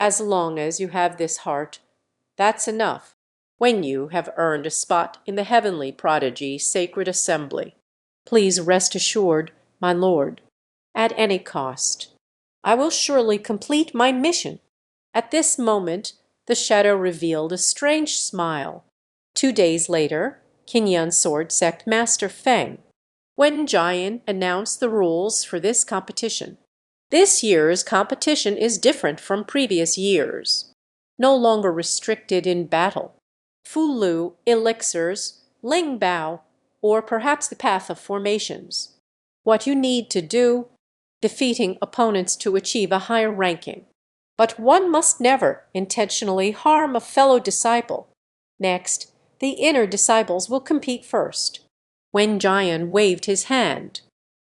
As long as you have this heart, that's enough. When you have earned a spot in the heavenly prodigy sacred assembly, please rest assured, my lord, at any cost, I will surely complete my mission." At this moment the shadow revealed a strange smile. 2 days later, King Yan's sword sect Master Feng, Wen Jian, announced the rules for this competition. This year's competition is different from previous years. No longer restricted in battle, Fulu, elixirs, Ling Bao, or perhaps the path of formations. What you need to do, defeating opponents to achieve a higher ranking. But one must never intentionally harm a fellow disciple. Next, the inner disciples will compete first. Wen Jian waved his hand.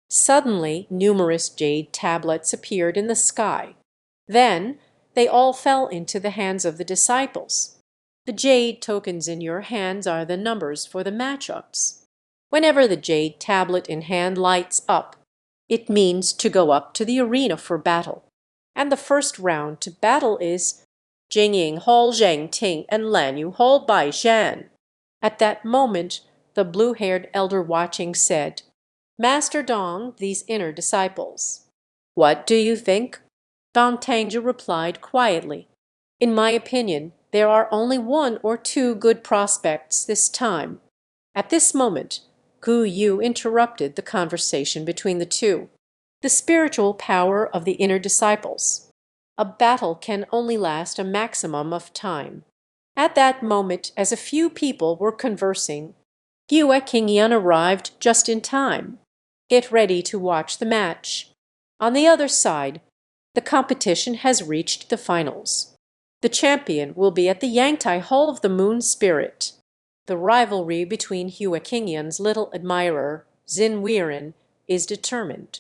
Suddenly, numerous jade tablets appeared in the sky. Then they all fell into the hands of the disciples. The jade tokens in your hands are the numbers for the matchups. Whenever the jade tablet in hand lights up, it means to go up to the arena for battle. And the first round to battle is Jingying Hall Zheng Ting and Lan Yu Hall Bai Shan. At that moment, the blue-haired elder watching said, "Master Dong, these inner disciples." "What do you think?" Dong Tangju replied quietly, "In my opinion, there are only one or two good prospects this time." At this moment, Gu Yu interrupted the conversation between the two. "The spiritual power of the inner disciples. A battle can only last a maximum of time." At that moment, as a few people were conversing, Yue Qingyan arrived just in time. "Get ready to watch the match." On the other side, the competition has reached the finals. The champion will be at the Yangtai Hall of the Moon Spirit. The rivalry between Hue Qingyan's little admirer, Xin Weiren, is determined.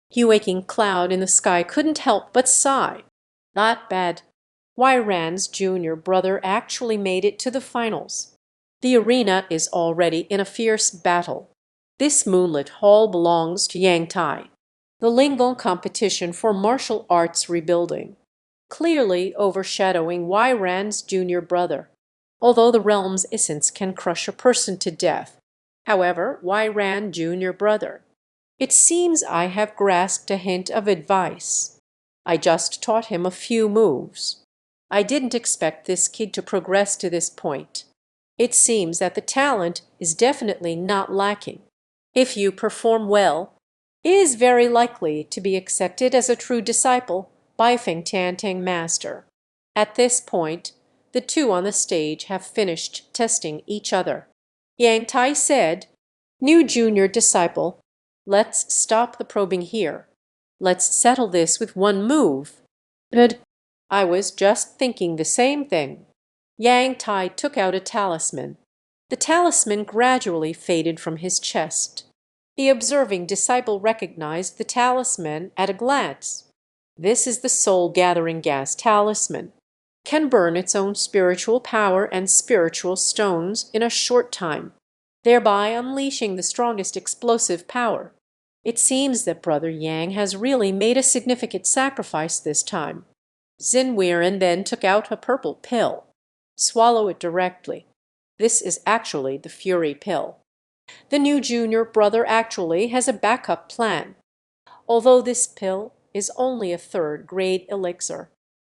Hue King Cloud in the sky couldn't help but sigh. Not bad. Wei Ran's junior brother actually made it to the finals. The arena is already in a fierce battle. This moonlit hall belongs to Yangtai, the Linggong competition for martial arts rebuilding, clearly overshadowing Wei Ran's junior brother. Although the realm's essence can crush a person to death, however, Wei Ran junior brother, it seems I have grasped a hint of advice. I just taught him a few moves. I didn't expect this kid to progress to this point. It seems that the talent is definitely not lacking. If you perform well, it is very likely to be accepted as a true disciple by Feng Tianteng Master. At this point, the two on the stage have finished testing each other. Yang Tai said, "New junior disciple, let's stop the probing here. Let's settle this with one move." "But I was just thinking the same thing." Yang Tai took out a talisman. The talisman gradually faded from his chest. The observing disciple recognized the talisman at a glance. This is the soul-gathering gas talisman. Can burn its own spiritual power and spiritual stones in a short time, thereby unleashing the strongest explosive power. It seems that Brother Yang has really made a significant sacrifice this time. Xin Weiren then took out a purple pill. Swallow it directly. This is actually the Fury pill. The new junior brother actually has a backup plan. Although this pill is only a third-grade elixir,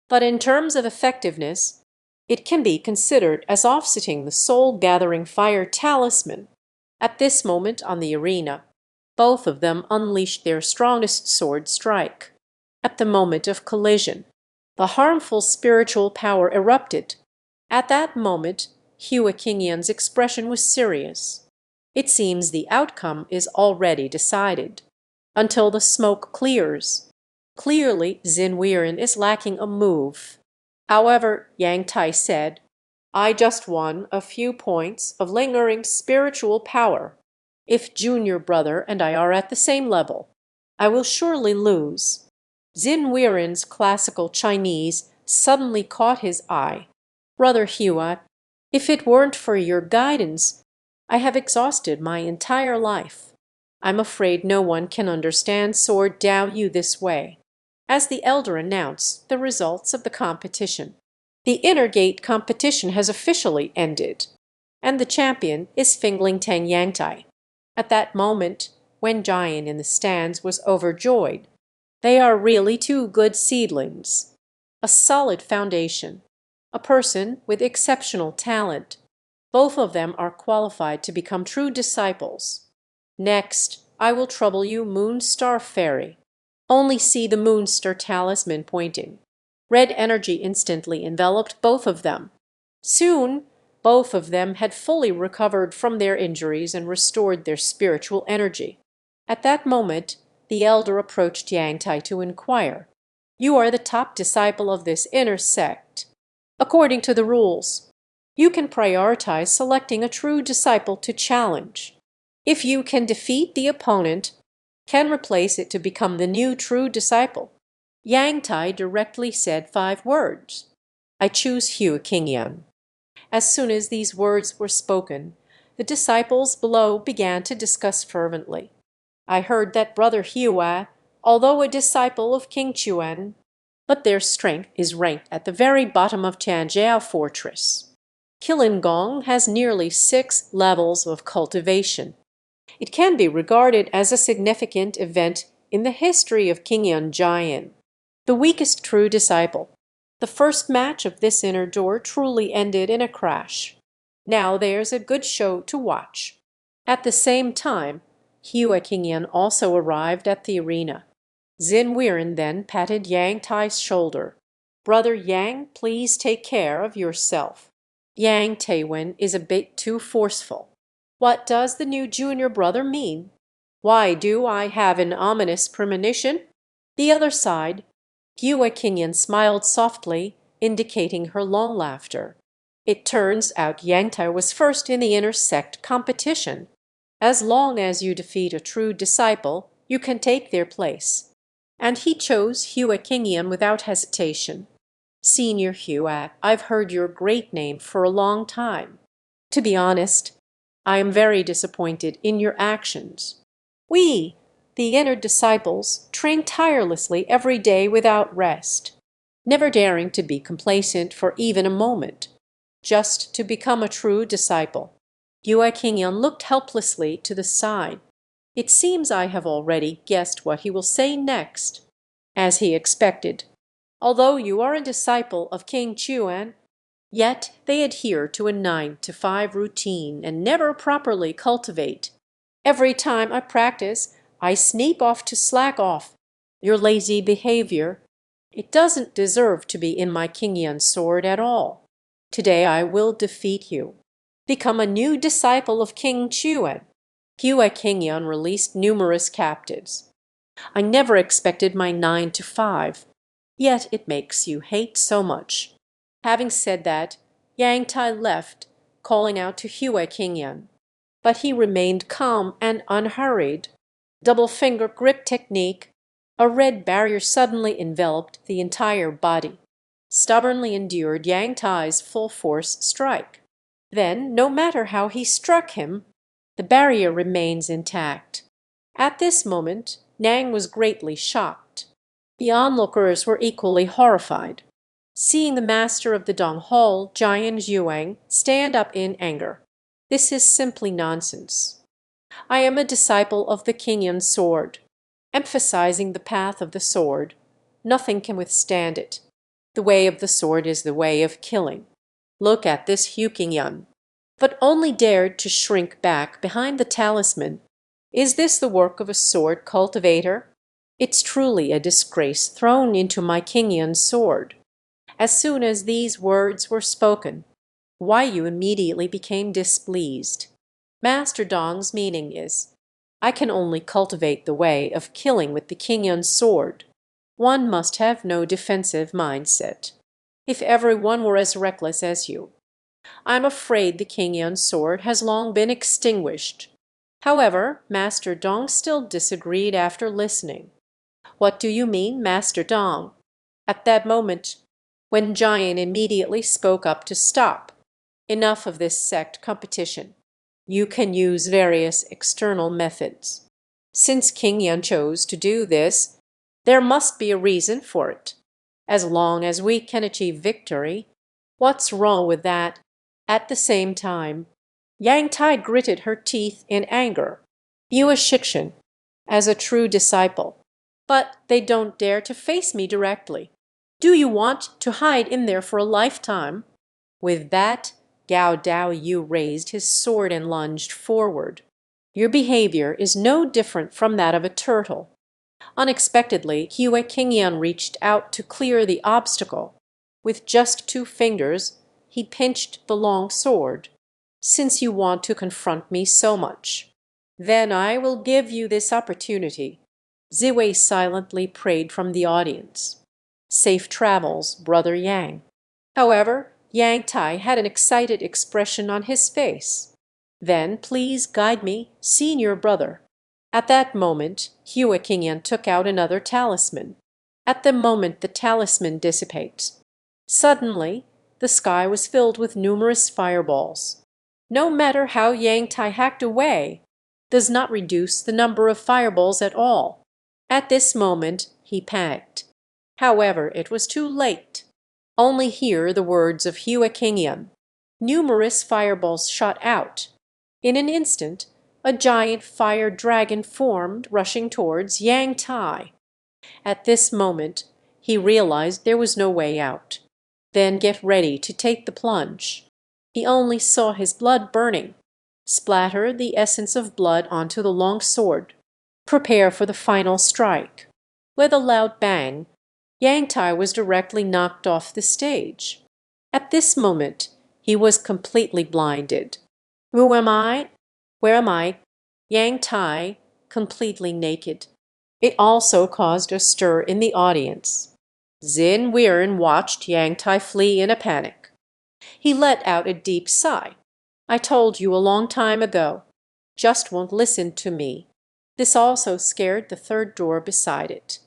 but in terms of effectiveness, it can be considered as offsetting the soul-gathering fire talisman. At this moment on the arena, both of them unleashed their strongest sword strike. At the moment of collision, the harmful spiritual power erupted. At that moment, Hue Qingyan's expression was serious. It seems the outcome is already decided. Until the smoke clears, clearly Xin Weiren is lacking a move. However, Yang Tai said, "I just won a few points of lingering spiritual power. If junior brother and I are at the same level, I will surely lose." Xin Weiren's classical Chinese suddenly caught his eye. "Brother Hue, if it weren't for your guidance, I have exhausted my entire life. I'm afraid no one can understand Sword Dao Yu this way. as the elder announced the results of the competition. The inner gate competition has officially ended, and the champion is Fingling Tang Yangtai. At that moment, when Jian in the stands was overjoyed, they are really two good seedlings, a solid foundation, a person with exceptional talent. Both of them are qualified to become true disciples. Next, I will trouble you, Moon Star Fairy. Only see the Moon Star talisman pointing. Red energy instantly enveloped both of them. Soon, both of them had fully recovered from their injuries and restored their spiritual energy. At that moment, the elder approached Yang Tai to inquire, "You are the top disciple of this inner sect. According to the rules, you can prioritize selecting a true disciple to challenge. If you can defeat the opponent, can replace it to become the new true disciple." Yang Tai directly said 5 words. "I choose Hugh Kingyun." As soon as these words were spoken, the disciples below began to discuss fervently. "I heard that brother Hua, although a disciple of King Chuan, but their strength is ranked at the very bottom of Tianjiao Fortress. Qilin has nearly 6 levels of cultivation. It can be regarded as a significant event in the history of Kingyun Jian, the weakest true disciple. The first match of this inner door truly ended in a crash. Now there's a good show to watch." At the same time, Hua Qingyan also arrived at the arena. Xin Weiren then patted Yang Tai's shoulder. "Brother Yang, please take care of yourself. Yang Taiwen is a bit too forceful. What does the new junior brother mean? Why do I have an ominous premonition?" The other side, Hua Qingyan smiled softly, indicating her long laughter. "It turns out Yang Tai was first in the inner sect competition. As long as you defeat a true disciple, you can take their place." And he chose Hua Qingyan without hesitation. "Senior Hua, I've heard your great name for a long time. To be honest, I am very disappointed in your actions. We, the inner disciples, train tirelessly every day without rest, never daring to be complacent for even a moment, just to become a true disciple." Hua Qingyan looked helplessly to the side. It seems I have already guessed what he will say next. As he expected, although you are a disciple of King Chuan, yet they adhere to a 9 to 5 routine and never properly cultivate. Every time I practice, I sneak off to slack off. Your lazy behavior, it doesn't deserve to be in my Qingyan sword at all. Today I will defeat you. Become a new disciple of King Chuan." Hua Qingyan released numerous captives. "I never expected my 9 to 5. Yet it makes you hate so much." Having said that, Yang Tai left, calling out to Hua Qingyan. But he remained calm and unhurried. Double finger grip technique. A red barrier suddenly enveloped the entire body. Stubbornly endured Yang Tai's full force strike. Then, no matter how he struck him, the barrier remains intact. At this moment, Nang was greatly shocked. The onlookers were equally horrified, seeing the master of the Dong Hall, Jian Zhuang, stand up in anger. "This is simply nonsense. I am a disciple of the Qingyan sword, emphasizing the path of the sword. Nothing can withstand it. The way of the sword is the way of killing. Look at this Hugh Qingyan, but only dared to shrink back behind the talisman. Is this the work of a sword cultivator? It's truly a disgrace thrown into my Qingyan sword." As soon as these words were spoken, Wei Yu immediately became displeased. Master Dong's meaning is, "I can only cultivate the way of killing with the Qingyan sword. One must have no defensive mindset. If everyone were as reckless as you, I'm afraid the Qingyan sword has long been extinguished." However, Master Dong still disagreed after listening. "What do you mean, Master Dong?" At that moment, when Jian immediately spoke up to stop. "Enough of this sect competition. You can use various external methods. Since King Yan chose to do this, There must be a reason for it. As long as we can achieve victory, what's wrong with that? At the same time, Yang Tai gritted her teeth in anger. You a Shikshan, as a true disciple, but they don't dare to face me directly. Do you want to hide in there for a lifetime? With that, Gao Dao Yu raised his sword and lunged forward. Your behavior is no different from that of a turtle. Unexpectedly, Hue Qingyan reached out to clear the obstacle. With just 2 fingers, he pinched the long sword. Since you want to confront me so much, then I will give you this opportunity. Ziwei silently prayed from the audience. Safe travels, Brother Yang. However, Yang Tai had an excited expression on his face. Then please guide me, senior brother. At that moment, Hue Qingyan took out another talisman. At the moment the talisman dissipates, suddenly the sky was filled with numerous fireballs. No matter how Yang Tai hacked away, does not reduce the number of fireballs at all. At this moment he panicked. However, it was too late. Only hear the words of Hue Qingyan. Numerous fireballs shot out. In an instant, a giant fire dragon formed, rushing towards Yang Tai. At this moment, he realized there was no way out. Then get ready to take the plunge. He only saw his blood burning. Splatter the essence of blood onto the long sword. Prepare for the final strike. With a loud bang, Yang Tai was directly knocked off the stage. At this moment, he was completely blinded. Who am I? Where am I? Yang Tai, completely naked. It also caused a stir in the audience. Xin Weiren watched Yang Tai flee in a panic. He let out a deep sigh. I told you a long time ago. Just won't listen to me. This also scared the third door beside it.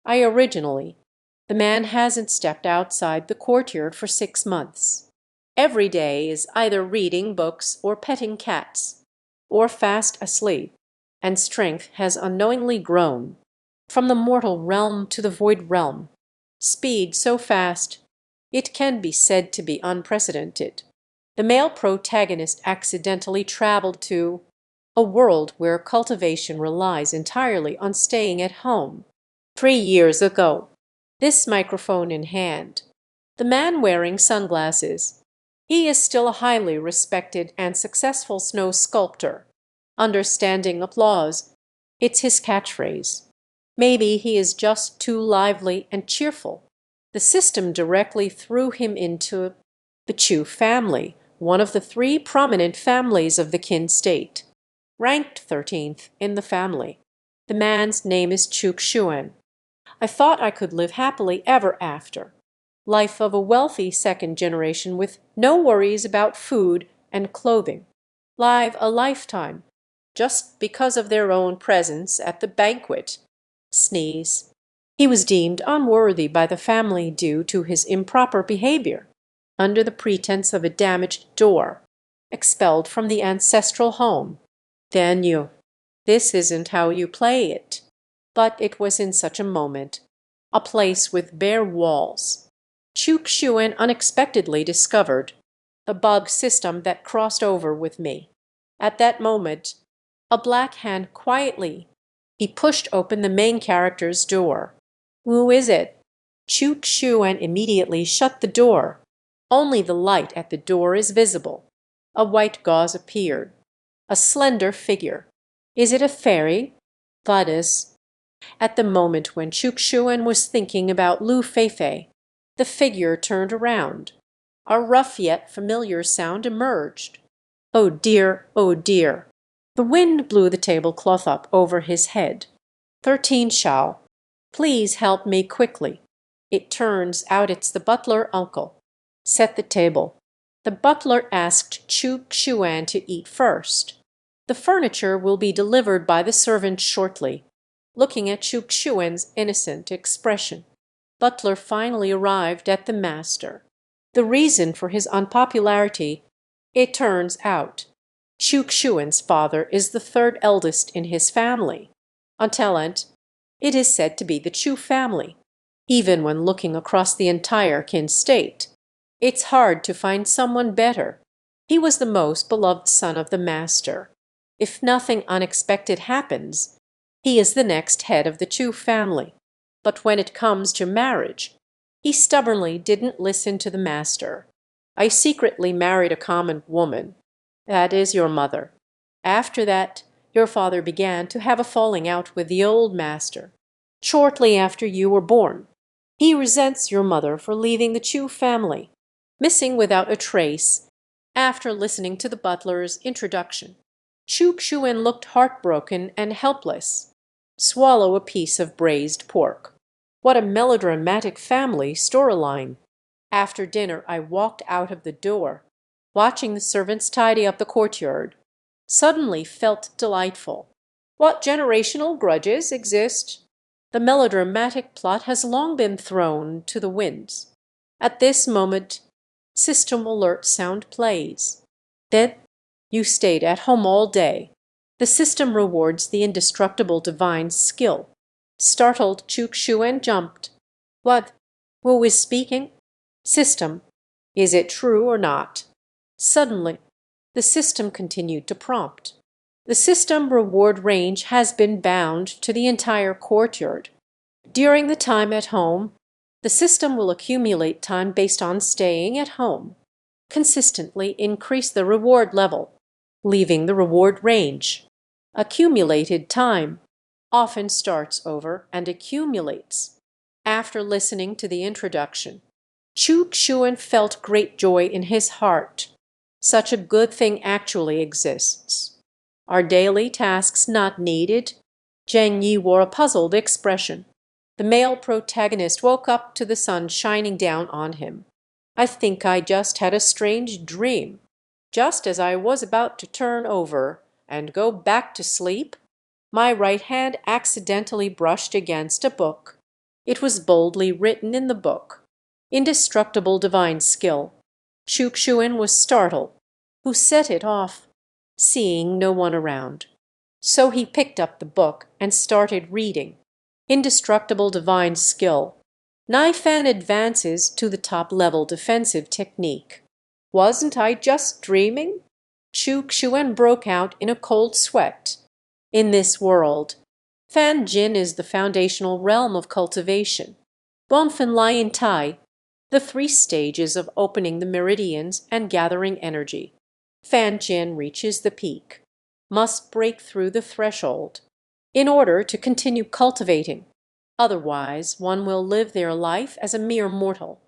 The man hasn't stepped outside the courtyard for 6 months. Every day is either reading books or petting cats, or fast asleep, and strength has unknowingly grown. From the mortal realm to the void realm. Speed so fast, it can be said to be unprecedented. The male protagonist accidentally traveled to a world where cultivation relies entirely on staying at home. 3 years ago, this microphone in hand, the man wearing sunglasses. He is still a highly respected and successful snow sculptor. Understanding applause, it's his catchphrase. Maybe he is just too lively and cheerful. The system directly threw him into the Chu family, one of the 3 prominent families of the Qin state. Ranked 13th in the family. The man's name is Chu Xuan. I thought I could live happily ever after. Life of a wealthy second generation with no worries about food and clothing. Live a lifetime, just because of their own presence at the banquet. Sneeze. He was deemed unworthy by the family due to his improper behavior, under the pretense of a damaged door, expelled from the ancestral home. Then this isn't how you play it. But it was in such a moment, a place with bare walls. Chu Xuan unexpectedly discovered the bug system that crossed over with me. At that moment, a black hand quietly, he pushed open the main character's door. Who is it? Chu Xuan immediately shut the door. Only the light at the door is visible. A white gauze appeared. A slender figure. Is it a fairy? Baddass. At the moment when Chu Xuan was thinking about Lu Feifei, the figure turned around. A rough yet familiar sound emerged. Oh dear, oh dear. The wind blew the tablecloth up over his head. 13 Shao. Please help me quickly. It turns out it's the butler uncle. Set the table. The butler asked Chu Xuan to eat first. The furniture will be delivered by the servant shortly. Looking at Chu Xuan's innocent expression, Butler finally arrived at the master. The reason for his unpopularity, it turns out, Chu Xuan's father is the 3rd eldest in his family. A talent, It is said to be the Chu family, even when looking across the entire Qin state. It's hard to find someone better. He was the most beloved son of the master. If nothing unexpected happens, he is the next head of the Chu family. But when it comes to marriage, he stubbornly didn't listen to the master. I secretly married a common woman. That is your mother. After that, your father began to have a falling out with the old master. Shortly after you were born, he resents your mother for leaving the Chu family, missing without a trace. After listening to the butler's introduction, Chu Xuen looked heartbroken and helpless. Swallow a piece of braised pork. What a melodramatic family storyline. After dinner, I walked out of the door, watching the servants tidy up the courtyard. Suddenly felt delightful. What generational grudges exist? The melodramatic plot has long been thrown to the winds. At this moment, system alert sound plays. Then you stayed at home all day. The system rewards the indestructible divine's skill. Startled, Chukshuen jumped. What? Who is speaking? System. Is it true or not? Suddenly, the system continued to prompt. The system reward range has been bound to the entire courtyard. During the time at home, the system will accumulate time based on staying at home. Consistently increase the reward level, leaving the reward range. Accumulated time often starts over and accumulates. After listening to the introduction, Chu Xuen felt great joy in his heart. Such a good thing actually exists. Are daily tasks not needed? Zheng Yi wore a puzzled expression. The male protagonist woke up to the sun shining down on him. I think I just had a strange dream. Just as I was about to turn over and go back to sleep, my right hand accidentally brushed against a book. It was boldly written in the book, "Indestructible divine skill." Chukshuen was startled. Who set it off? Seeing no one around. So he picked up the book and started reading. Indestructible divine skill. Naifan advances to the top-level defensive technique. Wasn't I just dreaming? Chu Xuen broke out in a cold sweat. In this world, Fan Jin is the foundational realm of cultivation. Bonfen Lion Tai, the three stages of opening the meridians and gathering energy. Fan Jin reaches the peak, must break through the threshold in order to continue cultivating. Otherwise, one will live their life as a mere mortal.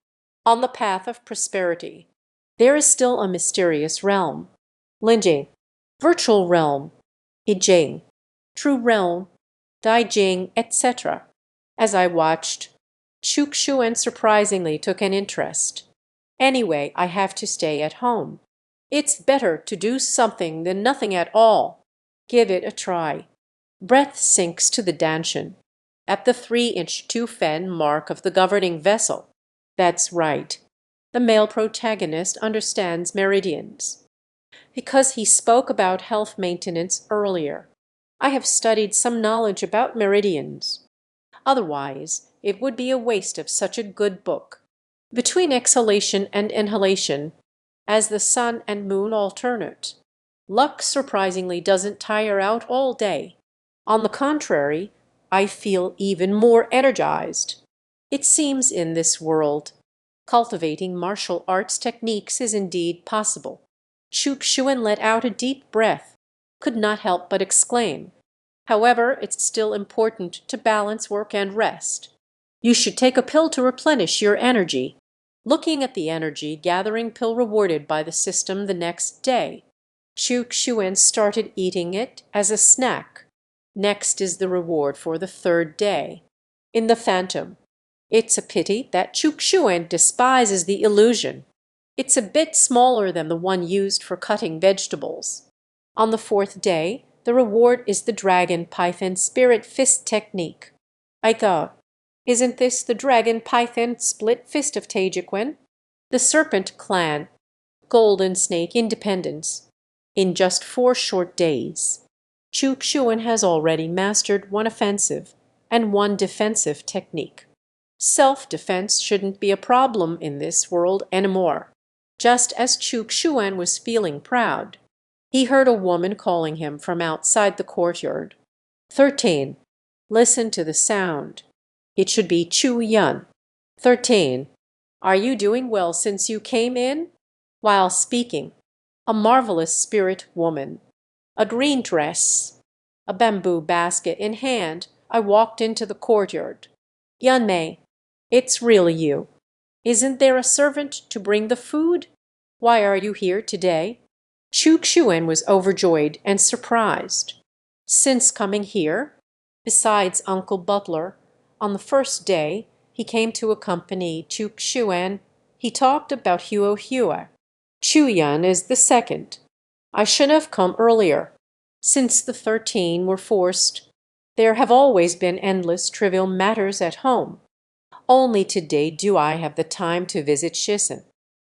On the path of prosperity, there is still a mysterious realm. Linjing, virtual realm. Yijing, true realm. Daijing, etc. As I watched, Chukshuen surprisingly took an interest. Anyway, I have to stay at home. It's better to do something than nothing at all. Give it a try. Breath sinks to the Danshan, at the 3-inch 2-fen mark of the governing vessel. That's right. The male protagonist understands meridians. Because he spoke about health maintenance earlier, I have studied some knowledge about meridians. Otherwise, it would be a waste of such a good book. Between exhalation and inhalation, as the sun and moon alternate, luck surprisingly doesn't tire out all day. On the contrary, I feel even more energized. It seems in this world, cultivating martial arts techniques is indeed possible. Chukshuen let out a deep breath, could not help but exclaim. However, it's still important to balance work and rest. You should take a pill to replenish your energy. Looking at the energy gathering pill rewarded by the system the next day, Chukshuen started eating it as a snack. Next is the reward for the third day. In the Phantom, it's a pity that Chukshuen despises the illusion. It's a bit smaller than the one used for cutting vegetables. On the fourth day, the reward is the Dragon Python Spirit Fist technique. I thought, isn't this the Dragon Python Split Fist of Tajiquan? The Serpent Clan, Golden Snake Independence. In just 4 short days, Chukshuen has already mastered one offensive and one defensive technique. Self-defense shouldn't be a problem in this world anymore. Just as Chu Xuan was feeling proud, he heard a woman calling him from outside the courtyard. 13. Listen to the sound. It should be Chu Yun. 13. Are you doing well since you came in? While speaking, a marvelous spirit woman, a green dress, a bamboo basket in hand, I walked into the courtyard. Yun Mei, it's really you. Isn't there a servant to bring the food? Why are you here today? Chu Xuan was overjoyed and surprised. Since coming here, besides Uncle Butler, on the first day he came to accompany Chu Xuan, he talked about Huo Hua. Chu Yun is the second. I should have come earlier. Since the 13 were forced, there have always been endless trivial matters at home. Only today do I have the time to visit Shisen.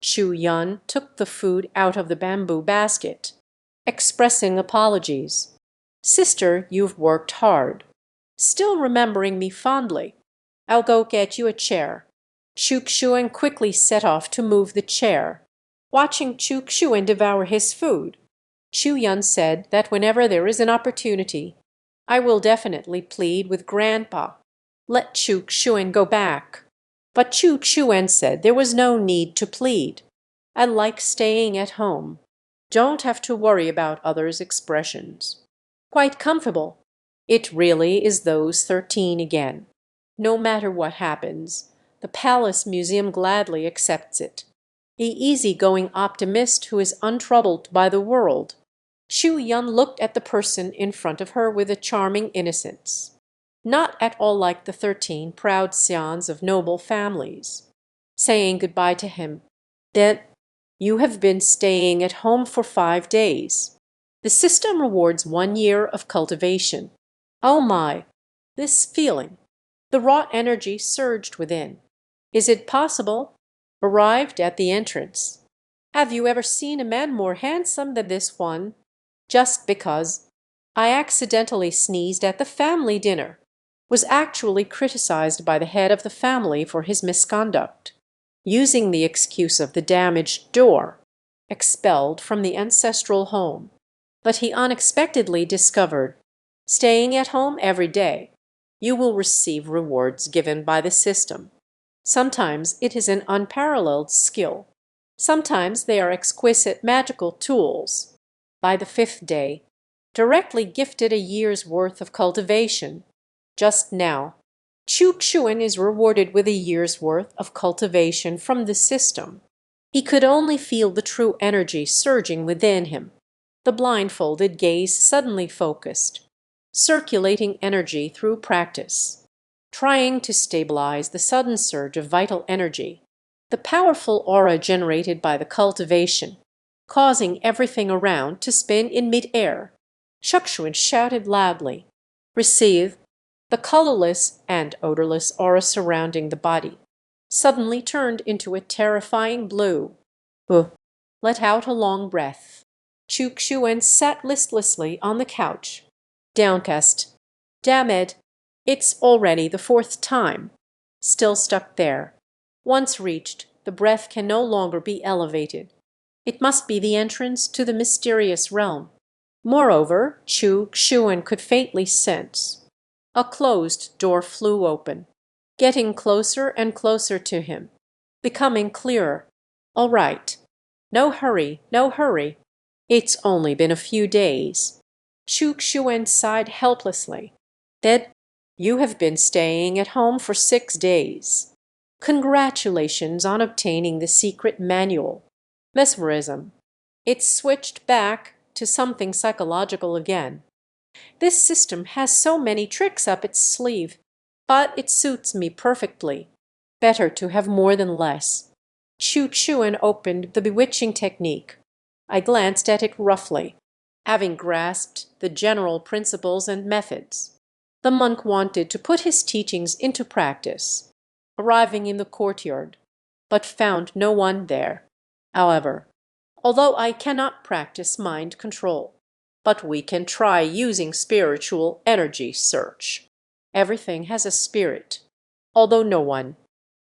Chu Yun took the food out of the bamboo basket, expressing apologies. Sister, you've worked hard. Still remembering me fondly. I'll go get you a chair. Chu Xuan quickly set off to move the chair. Watching Chu Xuan devour his food, Chu Yun said that whenever there is an opportunity, I will definitely plead with Grandpa. Let Chu Xuan go back. But Chu Xuan said there was no need to plead. I like staying at home. Don't have to worry about others' expressions. Quite comfortable. It really is those 13 again. No matter what happens, the Palace Museum gladly accepts it. The easy-going optimist who is untroubled by the world. Chu Yun looked at the person in front of her with a charming innocence. Not at all like the 13 proud scions of noble families. Saying goodbye to him, "Then you have been staying at home for 5 days. The system rewards 1 year of cultivation." Oh my! This feeling. The raw energy surged within. Is it possible? Arrived at the entrance. Have you ever seen a man more handsome than this one? Just because I accidentally sneezed at the family dinner, was actually criticized by the head of the family for his misconduct, using the excuse of the damaged door, expelled from the ancestral home. But he unexpectedly discovered, staying at home every day, you will receive rewards given by the system. Sometimes it is an unparalleled skill. Sometimes they are exquisite magical tools. By the 5th day, directly gifted a year's worth of cultivation. Just now, Chu Xuan is rewarded with a year's worth of cultivation from the system. He could only feel the true energy surging within him. The blindfolded gaze suddenly focused, circulating energy through practice, trying to stabilize the sudden surge of vital energy, the powerful aura generated by the cultivation, causing everything around to spin in mid-air. Shukshuan shouted loudly, "Receive!" The colorless and odorless aura surrounding the body suddenly turned into a terrifying blue. Let out a long breath. Chu Xuan sat listlessly on the couch, downcast. Damn it, it's already the 4th time. Still stuck there. Once reached, the breath can no longer be elevated. It must be the entrance to the mysterious realm. Moreover, Chu Xuan could faintly sense. A closed door flew open, getting closer and closer to him, becoming clearer. All right. No hurry, no hurry. It's only been a few days. Chu Xuan sighed helplessly. Then you have been staying at home for 6 days. Congratulations on obtaining the secret manual. Mesmerism. It's switched back to something psychological again. This system has so many tricks up its sleeve, but it suits me perfectly. Better to have more than less. Chu Xuan opened the bewitching technique. I glanced at it roughly, having grasped the general principles and methods. The monk wanted to put his teachings into practice, arriving in the courtyard, but found no one there. However, although I cannot practice mind control, but we can try using spiritual energy search. Everything has a spirit, although no one.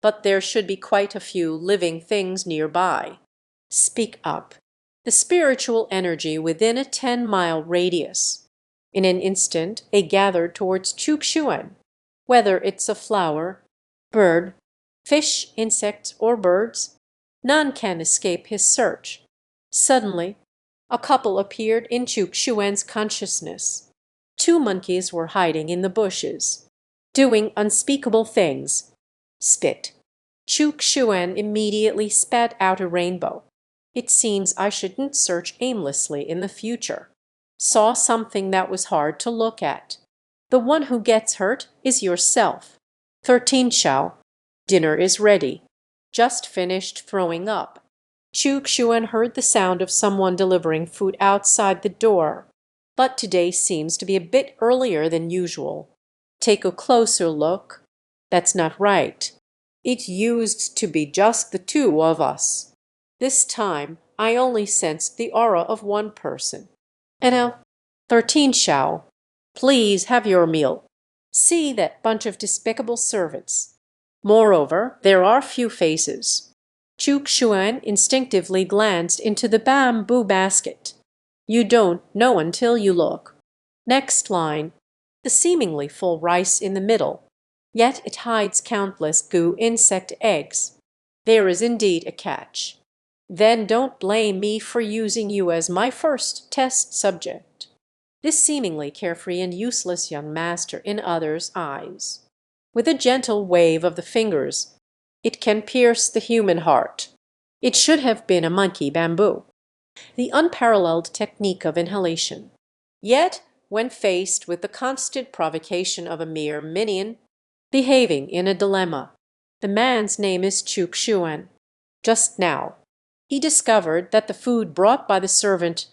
But there should be quite a few living things nearby. Speak up. The spiritual energy within a 10-mile radius. In an instant they gathered towards Chukchuan. Whether it's a flower, bird, fish, insects, or birds, none can escape his search. Suddenly, a couple appeared in Chukchuan's consciousness. Two monkeys were hiding in the bushes, doing unspeakable things. Spit. Chukchuan immediately spat out a rainbow. It seems I shouldn't search aimlessly in the future. Saw something that was hard to look at. The one who gets hurt is yourself. 13 Xiao. Dinner is ready. Just finished throwing up. Chukchuan heard the sound of someone delivering food outside the door. But today seems to be a bit earlier than usual. Take a closer look. That's not right. It used to be just the two of us. This time I only sensed the aura of one person. And now, 13 Xiao, please have your meal. See that bunch of despicable servants. Moreover, there are few faces. Chukchuan instinctively glanced into the bamboo basket. You don't know until you look. Next line, the seemingly full rice in the middle, yet it hides countless goo insect eggs. There is indeed a catch. Then don't blame me for using you as my first test subject. This seemingly carefree and useless young master in others' eyes. With a gentle wave of the fingers, it can pierce the human heart. It should have been a monkey bamboo. The unparalleled technique of inhalation. Yet, when faced with the constant provocation of a mere minion, behaving in a dilemma, the man's name is Chukchuan. Just now, he discovered that the food brought by the servant,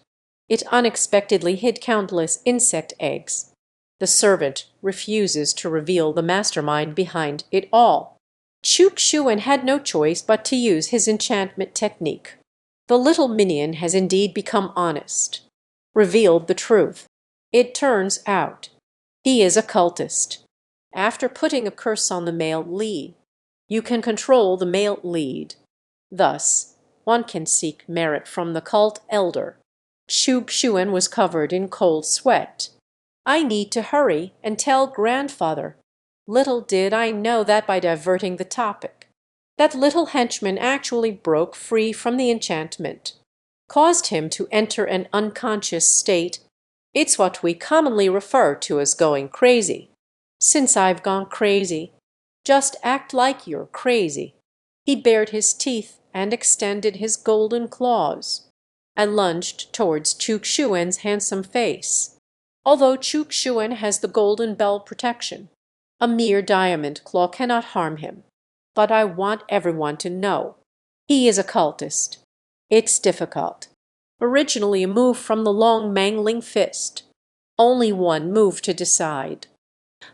it unexpectedly hid countless insect eggs. The servant refuses to reveal the mastermind behind it all. Chukchuan had no choice but to use his enchantment technique. The little minion has indeed become honest, revealed the truth. It turns out he is a cultist. After putting a curse on the male lead, you can control the male lead. Thus, one can seek merit from the cult elder. Chukchuan was covered in cold sweat. I need to hurry and tell grandfather. Little did I know that by diverting the topic, that little henchman actually broke free from the enchantment, caused him to enter an unconscious state. It's what we commonly refer to as going crazy. Since I've gone crazy, just act like you're crazy. He bared his teeth and extended his golden claws, and lunged towards Chukchuan's handsome face. Although Chukchuan has the golden bell protection, a mere diamond claw cannot harm him. But I want everyone to know he is a cultist. It's difficult. Originally a move from the long mangling fist. Only one move to decide.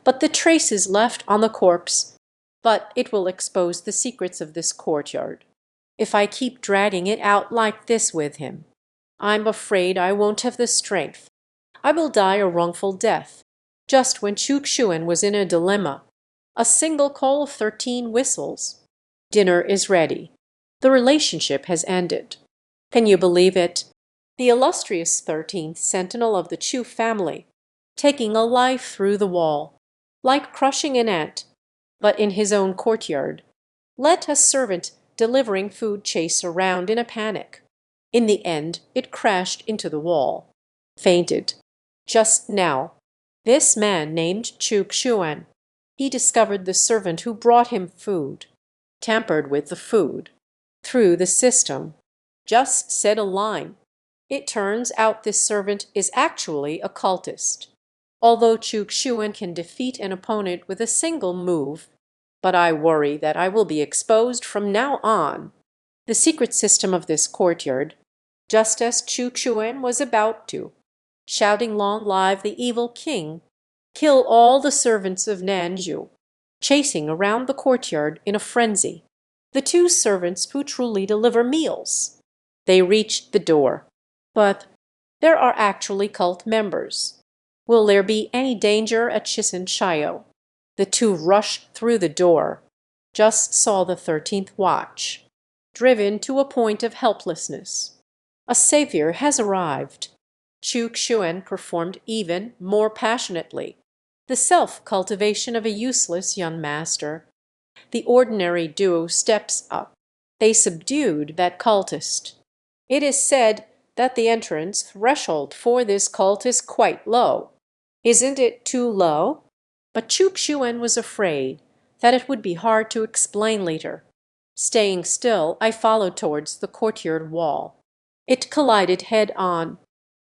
But the traces left on the corpse, but it will expose the secrets of this courtyard. If I keep dragging it out like this with him, I'm afraid I won't have the strength. I will die a wrongful death. Just when Chukchuan was in a dilemma, a single call of 13 whistles. Dinner is ready. The relationship has ended. Can you believe it? The illustrious 13th sentinel of the Chu family, taking a life through the wall, like crushing an ant, but in his own courtyard. Let a servant delivering food chase around in a panic. In the end, it crashed into the wall. Fainted. Just now, this man named Chukchuan, he discovered the servant who brought him food, tampered with the food, through the system, just said a line. It turns out this servant is actually a cultist. Although Chukchuan can defeat an opponent with a single move, but I worry that I will be exposed from now on. The secret system of this courtyard, just as Chukchuan was about to, shouting long live the evil king, kill all the servants of Nanju, chasing around the courtyard in a frenzy. The two servants who truly deliver meals. They reached the door. But there are actually cult members. Will there be any danger at Chisinchayo? The two rush through the door. Just saw the 13th watch. Driven to a point of helplessness. A savior has arrived. Chu Xuan performed even more passionately. The self-cultivation of a useless young master. The ordinary duo steps up. They subdued that cultist. It is said that the entrance threshold for this cult is quite low. Isn't it too low? But Chu Xuan was afraid that it would be hard to explain later. Staying still, I followed towards the courtyard wall. It collided head-on.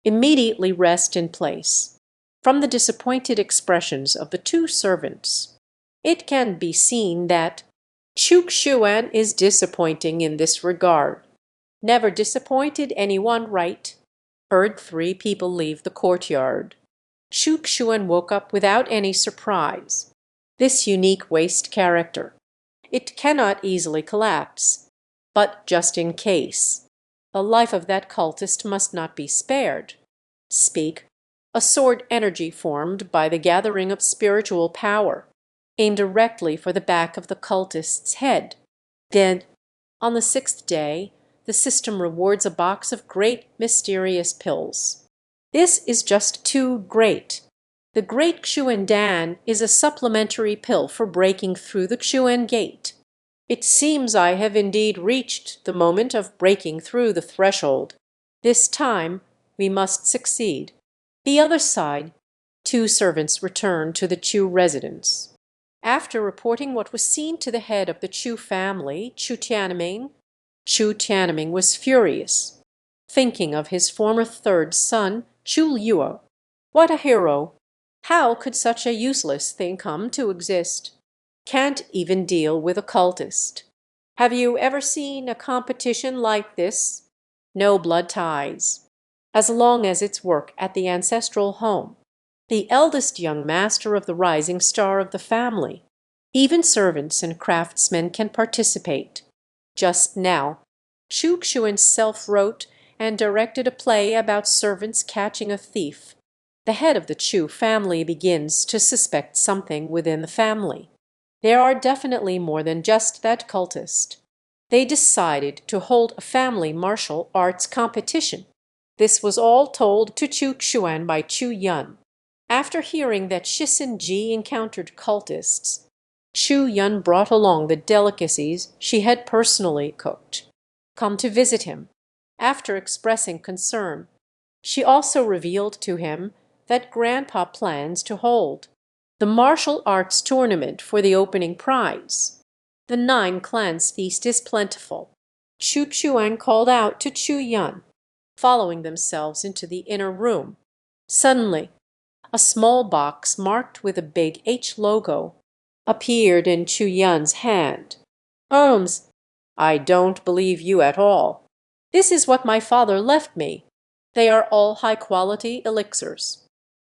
Immediately rest in place. From the disappointed expressions of the two servants, it can be seen that Chu Xuan is disappointing in this regard. Never disappointed anyone, right? Heard three people leave the courtyard. Chu Xuan woke up without any surprise. This unique waste character. It cannot easily collapse. But just in case. The life of that cultist must not be spared. Speak. A sword energy formed by the gathering of spiritual power. Aim directly for the back of the cultist's head. Then, on the 6th day, the system rewards a box of great mysterious pills. This is just too great. The Great Xuan Dan is a supplementary pill for breaking through the Xuan Gate. It seems I have indeed reached the moment of breaking through the threshold. This time we must succeed. The other side, two servants returned to the Chu residence. After reporting what was seen to the head of the Chu family, Chu Tianming was furious, thinking of his former third son, Chu Luo. What a hero! How could such a useless thing come to exist? Can't even deal with a cultist. Have you ever seen a competition like this? No blood ties. As long as it's work at the ancestral home. The eldest young master of the rising star of the family. Even servants and craftsmen can participate. Just now, Chu Xuan self-wrote and directed a play about servants catching a thief. The head of the Chu family begins to suspect something within the family. There are definitely more than just that cultist. They decided to hold a family martial arts competition. This was all told to Chu Xuan by Chu Yun. After hearing that Shisin Ji encountered cultists, Chu Yun brought along the delicacies she had personally cooked. Come to visit him. After expressing concern, she also revealed to him that Grandpa plans to hold the martial arts tournament for the opening prize. The 9 clans feast is plentiful. Chu Xuan called out to Chu Yun, following themselves into the inner room. Suddenly, a small box marked with a big H logo appeared in Chu Yun's hand. I don't believe you at all. This is what my father left me. They are all high-quality elixirs.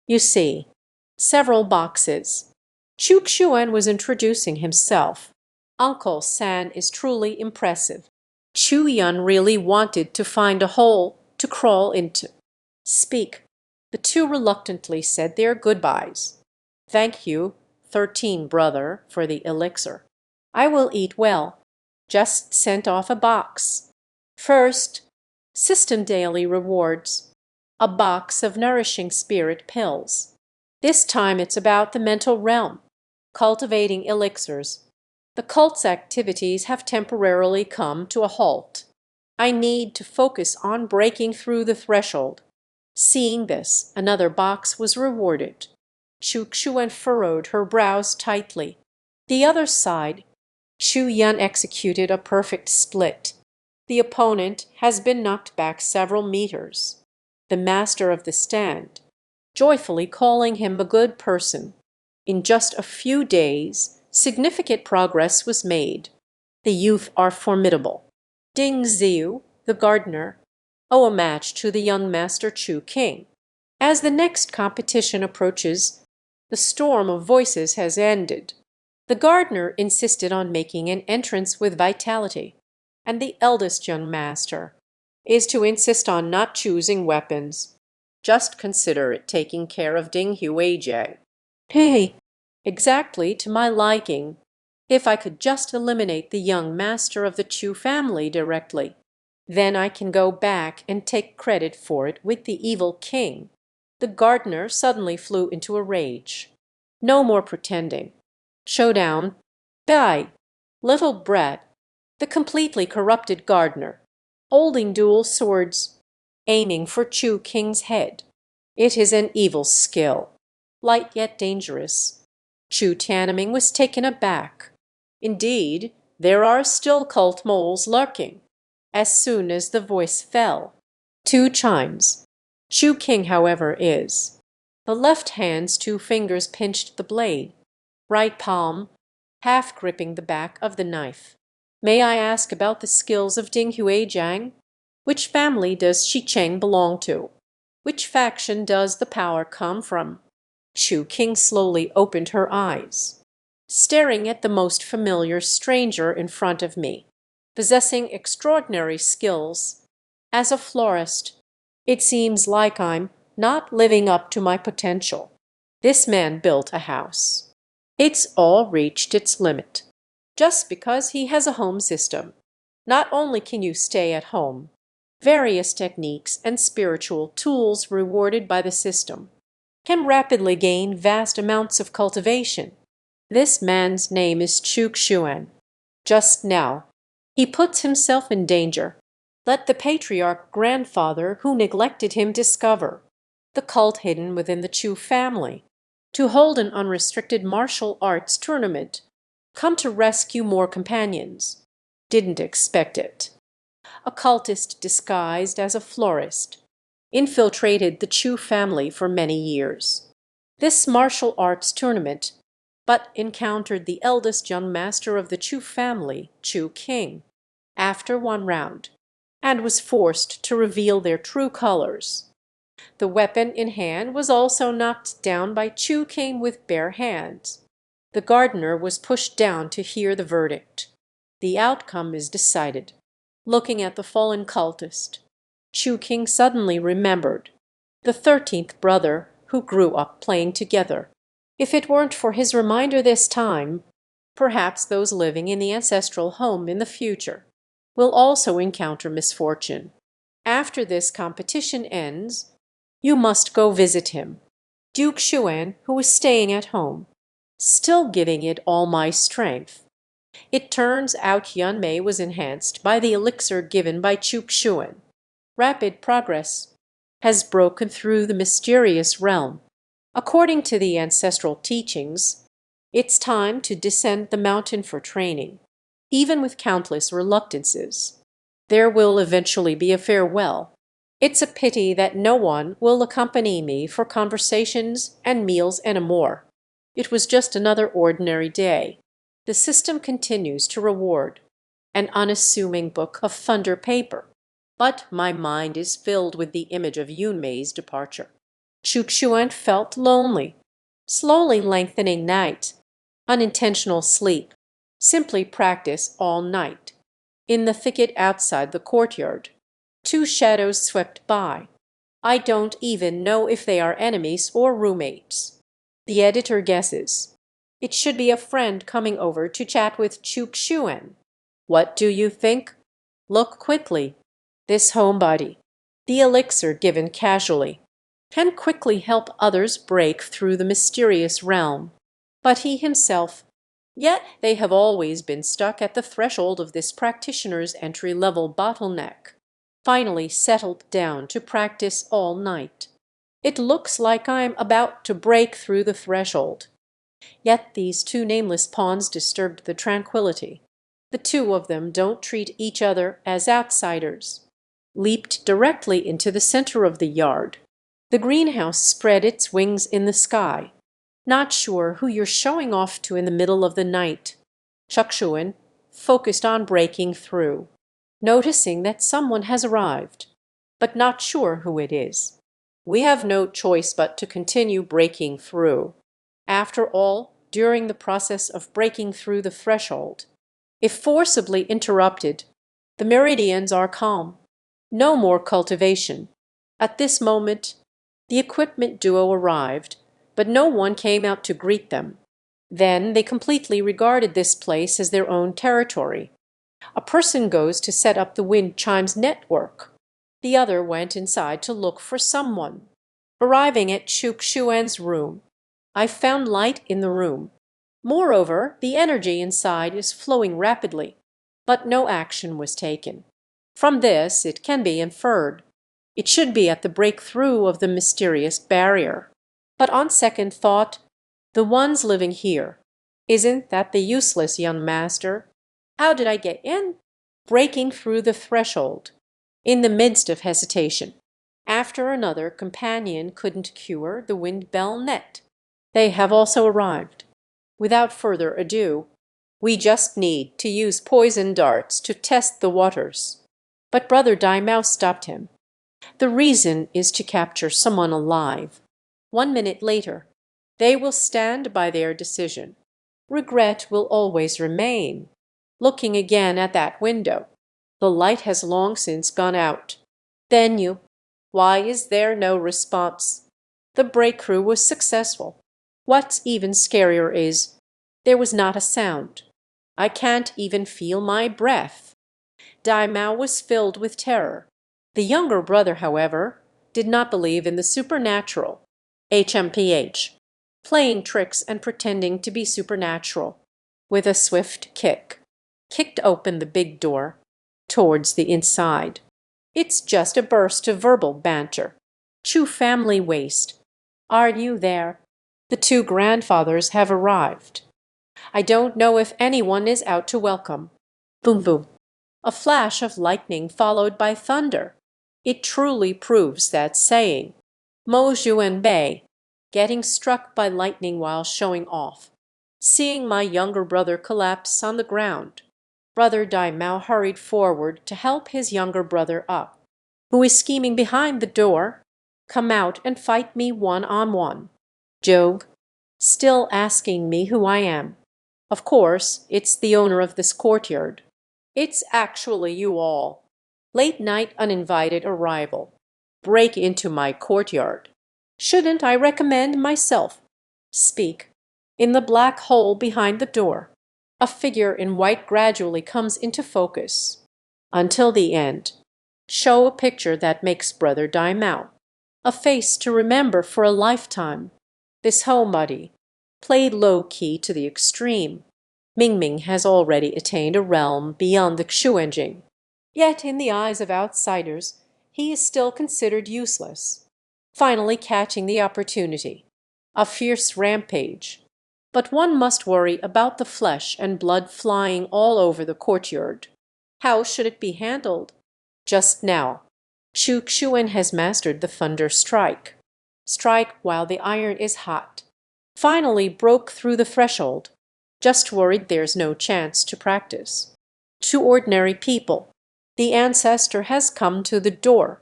You see, several boxes. Chu Xuan was introducing himself. Uncle San is truly impressive. Chu Yun really wanted to find a hole to crawl into. Speak. The two reluctantly said their goodbyes. Thank you, 13 brother, for the elixir. I will eat well. Just sent off a box. First, system daily rewards. A box of nourishing spirit pills. This time it's about the mental realm. Cultivating elixirs. The cult's activities have temporarily come to a halt. I need to focus on breaking through the threshold. Seeing this, another box was rewarded. Chu Xuan furrowed her brows tightly. The other side, Chu Yun executed a perfect split. The opponent has been knocked back several meters. The master of the stand, joyfully calling him a good person. In just a few days, significant progress was made. The youth are formidable. Ding Ziyu, the gardener, owe a match to the young master Chu King. As the next competition approaches, the storm of voices has ended. The gardener insisted on making an entrance with vitality, and the eldest young master is to insist on not choosing weapons. Just consider it taking care of Ding Huijie. Hey, exactly to my liking. If I could just eliminate the young master of the Chu family directly, then I can go back and take credit for it with the evil king." The gardener suddenly flew into a rage. "No more pretending. Showdown. Die, little brat." The completely corrupted gardener, holding dual swords, aiming for Chu King's head. It is an evil skill, light yet dangerous. Chu Tianming was taken aback. Indeed, there are still cult moles lurking. As soon as the voice fell, two chimes. Chu King, however, is. The left hand's two fingers pinched the blade, right palm half gripping the back of the knife. "May I ask about the skills of Ding Huijiang? Which family does Shi Cheng belong to? Which faction does the power come from?" Chu King slowly opened her eyes, staring at the most familiar stranger in front of me, possessing extraordinary skills. As a florist, it seems like I'm not living up to my potential. This man built a house. It's all reached its limit. Just because he has a home system. Not only can you stay at home, various techniques and spiritual tools rewarded by the system can rapidly gain vast amounts of cultivation. This man's name is Chu Xuan. Just now, he puts himself in danger. Let the patriarch grandfather who neglected him discover the cult hidden within the Chu family, to hold an unrestricted martial arts tournament, come to rescue more companions. Didn't expect it. A cultist disguised as a florist infiltrated the Chu family for many years. This martial arts tournament but encountered the eldest young master of the Chu family, Chu King, after one round, and was forced to reveal their true colors. The weapon in hand was also knocked down by Chu King with bare hands. The gardener was pushed down to hear the verdict. The outcome is decided. Looking at the fallen cultist, Chu King suddenly remembered the 13th brother who grew up playing together. If it weren't for his reminder this time, perhaps those living in the ancestral home in the future will also encounter misfortune. After this competition ends, you must go visit him. Duke Xuan, who is staying at home, still giving it all my strength. It turns out Yun Mei was enhanced by the elixir given by Chu Xuan. Rapid progress has broken through the mysterious realm. According to the ancestral teachings, it's time to descend the mountain for training, even with countless reluctances. There will eventually be a farewell. It's a pity that no one will accompany me for conversations and meals anymore. It was just another ordinary day. The system continues to reward an unassuming book of thunder paper, but my mind is filled with the image of Yunmei's departure. Chuxuan felt lonely, slowly lengthening night, unintentional sleep, simply practice all night. In the thicket outside the courtyard, two shadows swept by. I don't even know if they are enemies or roommates. The editor guesses. It should be a friend coming over to chat with Chuxuan. What do you think? Look quickly. This homebody, the elixir given casually, can quickly help others break through the mysterious realm. But he himself, yet they have always been stuck at the threshold of this practitioner's entry-level bottleneck, finally settled down to practice all night. It looks like I'm about to break through the threshold. Yet these two nameless pawns disturbed the tranquility. The two of them don't treat each other as outsiders. Leaped directly into the center of the yard. The greenhouse spread its wings in the sky. Not sure who you're showing off to in the middle of the night. Chukshuan focused on breaking through, noticing that someone has arrived, but not sure who it is. We have no choice but to continue breaking through. After all, during the process of breaking through the threshold, if forcibly interrupted, the meridians are calm. No more cultivation. At this moment, the equipment duo arrived, but no one came out to greet them. Then they completely regarded this place as their own territory. A person goes to set up the wind chimes network. The other went inside to look for someone. Arriving at Chuk-Shuan's room, I found light in the room. Moreover, the energy inside is flowing rapidly, but no action was taken. From this, it can be inferred. It should be at the breakthrough of the mysterious barrier. But on second thought, the ones living here, isn't that the useless young master? How did I get in? Breaking through the threshold. In the midst of hesitation, after another companion couldn't cure the wind bell net. They have also arrived. Without further ado, we just need to use poison darts to test the waters. But Brother Daimao stopped him. The reason is to capture someone alive. 1 minute later, they will stand by their decision. Regret will always remain. Looking again at that window, the light has long since gone out. Then you, why is there no response? The breakthrough was successful. What's even scarier is, there was not a sound. I can't even feel my breath. Daimao was filled with terror. The younger brother, however, did not believe in the supernatural. HMPH. Playing tricks and pretending to be supernatural. With a swift kick, kicked open the big door towards the inside. It's just a burst of verbal banter. Chu family waste. Are you there? The two grandfathers have arrived. I don't know if anyone is out to welcome. Boom boom. A flash of lightning followed by thunder. It truly proves that saying. Mo Juen Bei, getting struck by lightning while showing off. Seeing my younger brother collapse on the ground, Brother Daimao hurried forward to help his younger brother up. Who is scheming behind the door? Come out and fight me one-on-one. Job, still asking me who I am. Of course, it's the owner of this courtyard. It's actually you all. Late night uninvited arrival. Break into my courtyard. Shouldn't I recommend myself? Speak. In the black hole behind the door, a figure in white gradually comes into focus. Until the end. Show a picture that makes Brother Daimao. A face to remember for a lifetime. This homebody, played low-key to the extreme. Mingming has already attained a realm beyond the Xuanjing. Yet in the eyes of outsiders, he is still considered useless. Finally catching the opportunity. A fierce rampage. But one must worry about the flesh and blood flying all over the courtyard. How should it be handled? Just now, Chuk-Shuan has mastered the thunder strike. Strike while the iron is hot. Finally broke through the threshold. Just worried there's no chance to practice. Two ordinary people. The ancestor has come to the door.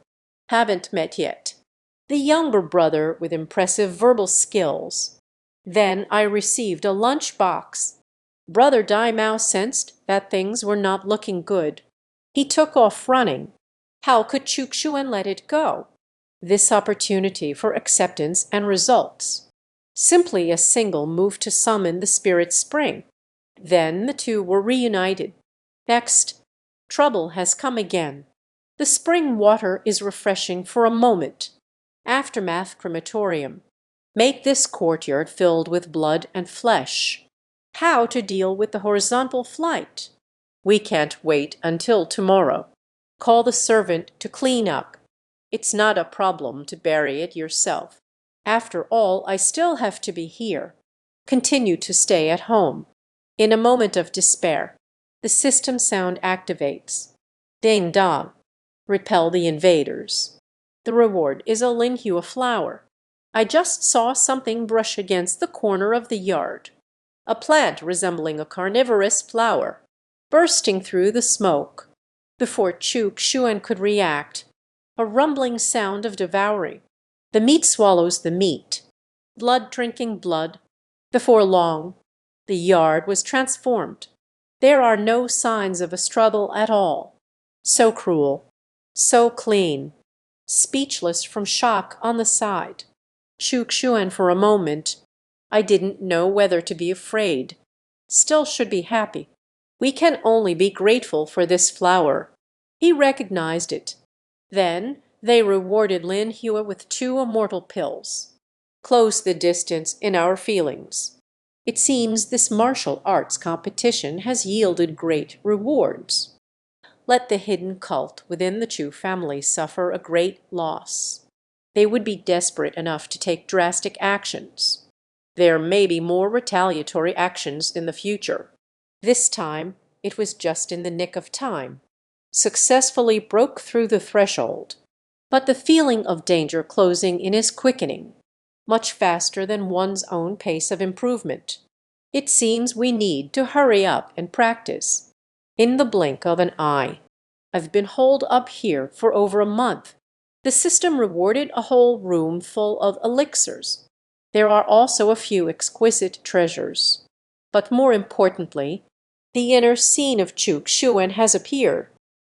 Haven't met yet. The younger brother with impressive verbal skills. Then I received a lunch box. Brother Daimao sensed that things were not looking good. He took off running. How could Chuk-Shuan let it go? This opportunity for acceptance and results. Simply a single move to summon the spirit spring. Then the two were reunited. Next, trouble has come again. The spring water is refreshing for a moment. Aftermath crematorium. Make this courtyard filled with blood and flesh. How to deal with the horizontal flight? We can't wait until tomorrow. Call the servant to clean up. It's not a problem to bury it yourself. After all, I still have to be here. Continue to stay at home. In a moment of despair, the system sound activates. Ding dong. Repel the invaders. The reward is a linghua flower. I just saw something brush against the corner of the yard. A plant resembling a carnivorous flower, bursting through the smoke. Before Chuk-Shuan could react, a rumbling sound of devouring. The meat swallows the meat. Blood drinking blood. Before long, the yard was transformed. There are no signs of a struggle at all. So cruel, so clean. Speechless from shock on the side. Chuk-Shuan for a moment I didn't know whether to be afraid. Still should be happy. We can only be grateful for this flower. He recognized it. Then they rewarded Lin Hua with 2 immortal pills. Close the distance in our feelings. It seems this martial arts competition has yielded great rewards. Let the hidden cult within the Chu family suffer a great loss. They would be desperate enough to take drastic actions. There may be more retaliatory actions in the future. This time, it was just in the nick of time. Successfully broke through the threshold. But the feeling of danger closing in is quickening, much faster than one's own pace of improvement. It seems we need to hurry up and practice. In the blink of an eye. I've been holed up here for over a month. The system rewarded a whole room full of elixirs. There are also a few exquisite treasures. But more importantly, the inner scene of Chukshuen has appeared.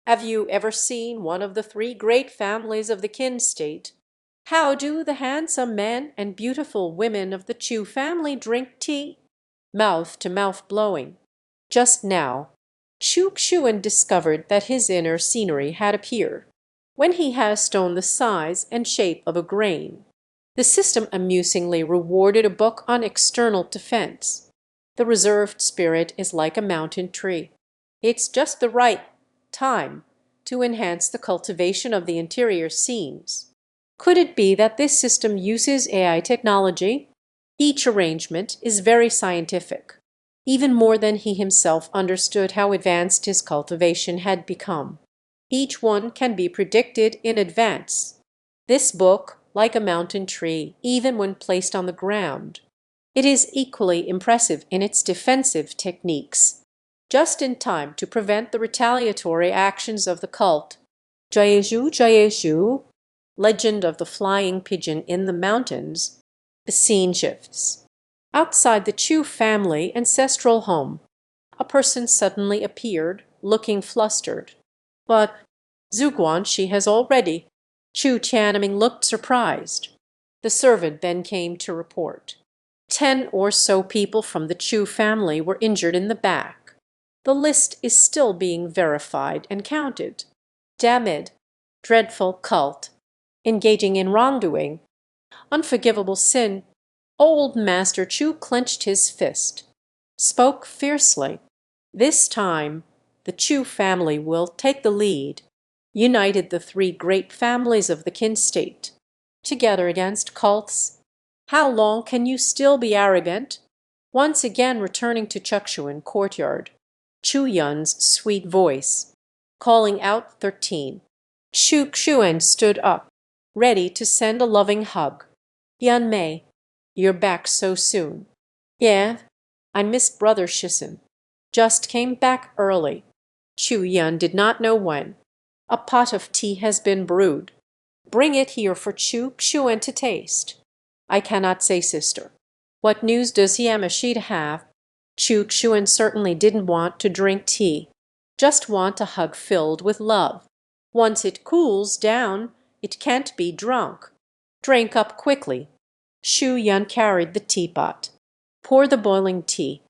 Have you ever seen one of the 3 great families of the Qin state? How do the handsome men and beautiful women of the Chu family drink tea? Mouth-to-mouth blowing. Just now, Chukshuen discovered that his inner scenery had appeared. When he has stone the size and shape of a grain, the system amusingly rewarded a book on external defense. The reserved spirit is like a mountain tree. It's just the right time to enhance the cultivation of the interior scenes. Could it be that this system uses AI technology? Each arrangement is very scientific, even more than he himself understood how advanced his cultivation had become. Each one can be predicted in advance. This book, like a mountain tree, even when placed on the ground. It is equally impressive in its defensive techniques, just in time to prevent the retaliatory actions of the cult. Jaeju, Jaeju, legend of the flying pigeon in the mountains. The scene shifts. Outside the Chu family ancestral home, a person suddenly appeared, looking flustered. But Zhuguan she has already. Chu Tianming looked surprised. The servant then came to report. 10 or so people from the Chu family were injured in the back. The list is still being verified and counted. Damn it. Dreadful cult. Engaging in wrongdoing. Unforgivable sin. Old Master Chu clenched his fist. Spoke fiercely. This time, the Chu family will take the lead. United the 3 great families of the Qin state. Together against cults. How long can you still be arrogant? Once again returning to Chukshuan courtyard. Chu Yun's sweet voice. Calling out 13. Chukshuan stood up, ready to send a loving hug. Yan Mei, you're back so soon. Yeah, I missed Brother Shisen. Just came back early. Chu Yun did not know when. A pot of tea has been brewed. Bring it here for Chukshuen to taste. I cannot say, sister. What news does Yamashita have? Chukshuen certainly didn't want to drink tea. Just want a hug filled with love. Once it cools down, it can't be drunk. Drink up quickly. Shu Yun carried the teapot. Pour the boiling tea.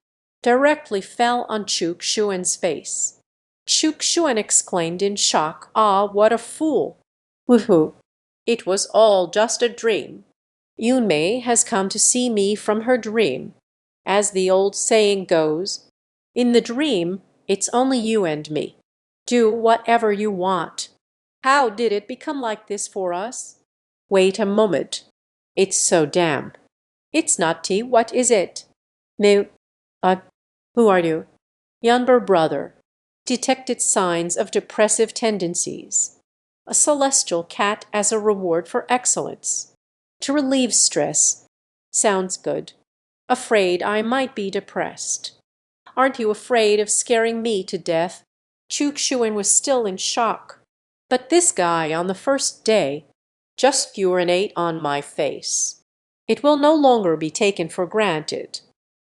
Directly fell on Chukshuen's face. Chukshuen exclaimed in shock, "Ah, what a fool! Woohoo! It was all just a dream. Yunmei has come to see me from her dream. As the old saying goes, in the dream, it's only you and me. Do whatever you want. How did it become like this for us? Wait a moment. It's so damp. It's not tea. What is it? Me, who are you? Younger brother. Detected signs of depressive tendencies. A celestial cat as a reward for excellence. To relieve stress. Sounds good. Afraid I might be depressed. Aren't you afraid of scaring me to death? Chukshuen was still in shock. But this guy on the first day just urinate on my face. It will no longer be taken for granted.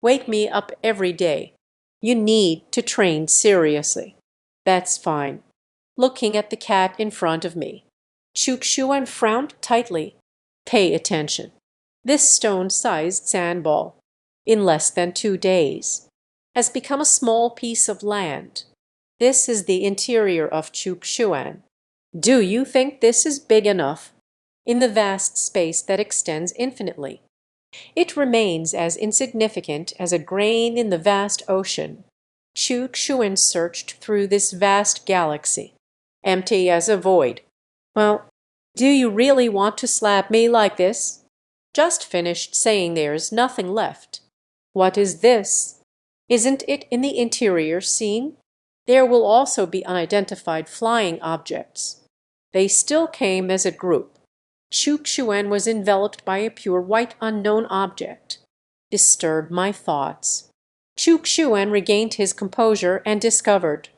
Wake me up every day. You need to train seriously. That's fine. Looking at the cat in front of me. Chukshuen frowned tightly. Pay attention. This stone-sized sandball. in less than 2 days, has become a small piece of land. This is the interior of Chukshuan. Do you think this is big enough? In the vast space that extends infinitely, it remains as insignificant as a grain in the vast ocean. Chukshuan searched through this vast galaxy, empty as a void. Well, do you really want to slap me like this? Just finished saying there's nothing left. What is this? Isn't it in the interior seen? There will also be unidentified flying objects. They still came as a group. Chukshuan was enveloped by a pure white unknown object. Disturbed my thoughts. Chukshuan regained his composure and discovered.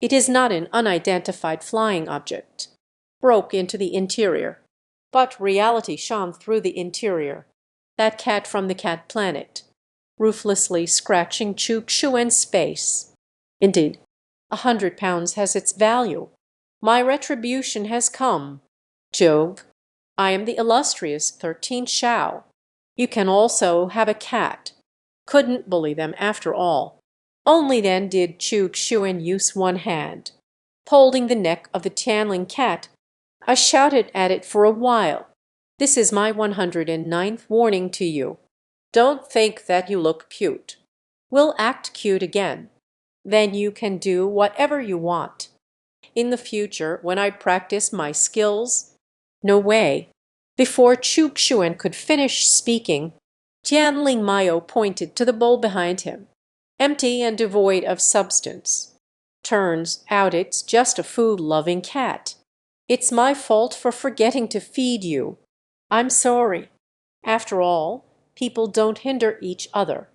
It is not an unidentified flying object. Broke into the interior. But reality shone through the interior. That cat from the cat planet, ruthlessly scratching Chukshuan's face. Indeed, £100 has its value. My retribution has come. Jove, I am the illustrious 13 Shao. You can also have a cat. Couldn't bully them after all. Only then did Chukshuan use one hand. Holding the neck of the Tianling cat, I shouted at it for a while. This is my 109th warning to you. Don't think that you look cute. We'll act cute again. Then you can do whatever you want. In the future, when I practice my skills, no way. Before Chukshuan could finish speaking, Tianling Mayo pointed to the bowl behind him, empty and devoid of substance. Turns out it's just a food-loving cat. It's my fault for forgetting to feed you. I'm sorry. After all, people don't hinder each other.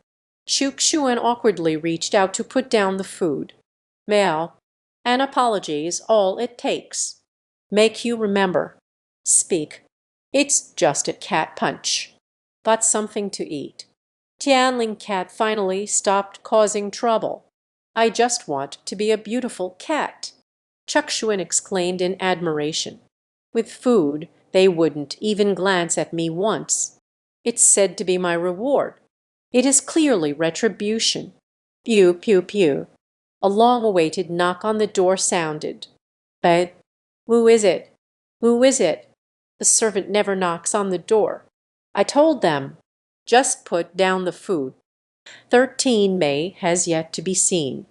Chukshuan awkwardly reached out to put down the food. Meow. An apology is all it takes. Make you remember. Speak. It's just a cat punch, but something to eat. Tianling cat finally stopped causing trouble. I just want to be a beautiful cat. Chukshuan exclaimed in admiration. With food, they wouldn't even glance at me once. It's said to be my reward. It is clearly retribution. Pew, pew, pew. A long-awaited knock on the door sounded. But who is it? Who is it? The servant never knocks on the door. I told them. Just put down the food. 13 May has yet to be seen.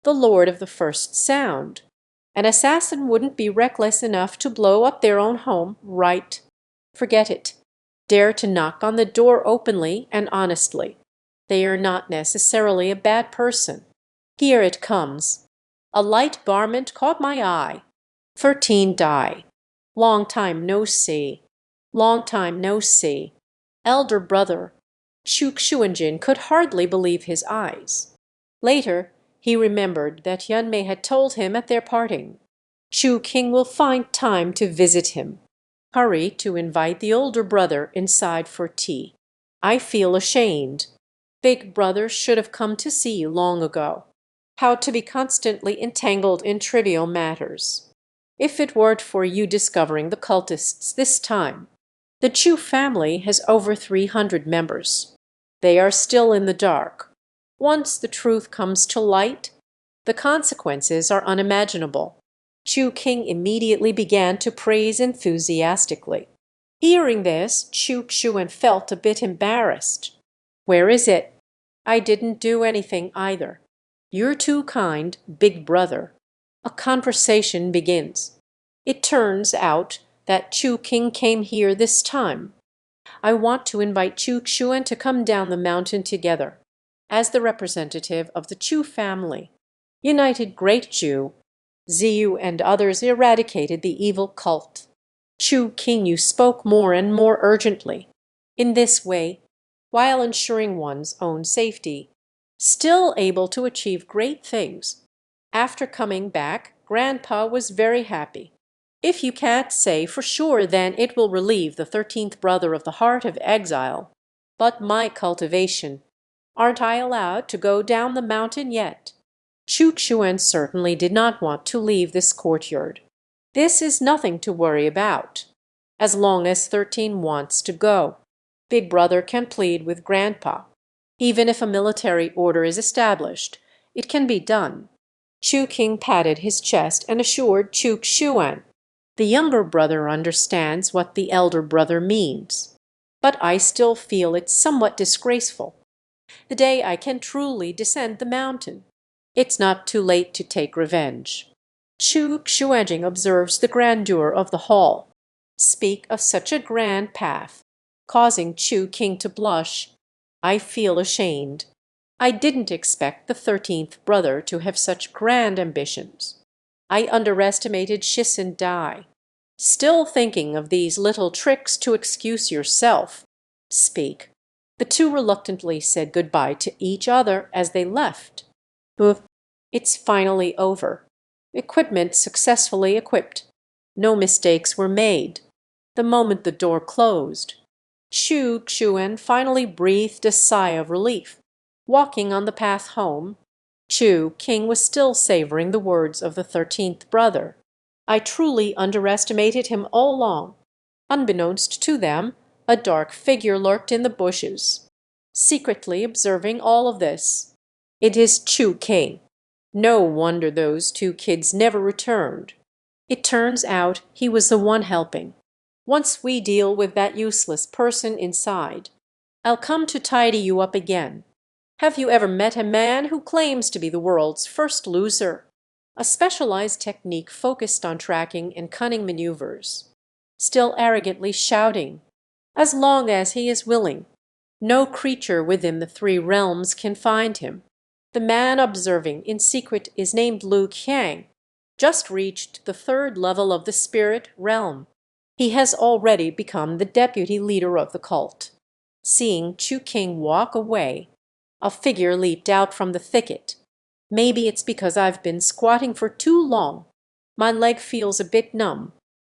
The lord of the first sound. An assassin wouldn't be reckless enough to blow up their own home, right? Forget it. Dare to knock on the door openly and honestly. They are not necessarily a bad person. Here it comes. A light garment caught my eye. 13 die. Long time no see. Long time no see. Elder brother. Chukshuanjin could hardly believe his eyes. Later, he remembered that Yunmei had told him at their parting. Chu King will find time to visit him. Hurry to invite the older brother inside for tea. I feel ashamed. Big brother should have come to see you long ago. How to be constantly entangled in trivial matters. If it weren't for you discovering the cultists this time. The Chu family has over 300 members. They are still in the dark. Once the truth comes to light, the consequences are unimaginable. Chu King immediately began to praise enthusiastically. Hearing this, Chukshuan felt a bit embarrassed. Where is it? I didn't do anything either. You're too kind, big brother. A conversation begins. It turns out that Chu King came here this time. I want to invite Chukshuan to come down the mountain together, as the representative of the Chu family. United Great Chu, Ziyu and others eradicated the evil cult. Chu King, you spoke more and more urgently. In this way, while ensuring one's own safety, still able to achieve great things. After coming back, Grandpa was very happy. If you can't say for sure, then it will relieve the 13th brother of the Heart of Exile. But my cultivation. Aren't I allowed to go down the mountain yet? Chukshuan certainly did not want to leave this courtyard. This is nothing to worry about. As long as 13 wants to go, Big Brother can plead with Grandpa. Even if a military order is established, it can be done. Chu King patted his chest and assured Chu Xuan, the younger brother understands what the elder brother means. But I still feel it somewhat disgraceful. The day I can truly descend the mountain, it's not too late to take revenge. Chu Xuanjing observes the grandeur of the hall. Speak of such a grand path, causing Chu King to blush. I feel ashamed. I didn't expect the 13th brother to have such grand ambitions. I underestimated Shissen Dai. Still thinking of these little tricks to excuse yourself. Speak. The two reluctantly said goodbye to each other as they left. Oof. It's finally over. Equipment successfully equipped. No mistakes were made. The moment the door closed, Chu Xuan finally breathed a sigh of relief. Walking on the path home, Chu King was still savoring the words of the 13th brother. I truly underestimated him all along. Unbeknownst to them, a dark figure lurked in the bushes, secretly observing all of this. It is Chu King. No wonder those two kids never returned. It turns out he was the one helping. Once we deal with that useless person inside, I'll come to tidy you up again. Have you ever met a man who claims to be the world's first loser? A specialized technique focused on tracking and cunning maneuvers. Still arrogantly shouting, as long as he is willing. No creature within the three realms can find him. The man observing in secret is named Lu Qiang, just reached the 3rd level of the spirit realm. He has already become the deputy leader of the cult. Seeing Chu King walk away, a figure leaped out from the thicket. Maybe it's because I've been squatting for too long. My leg feels a bit numb.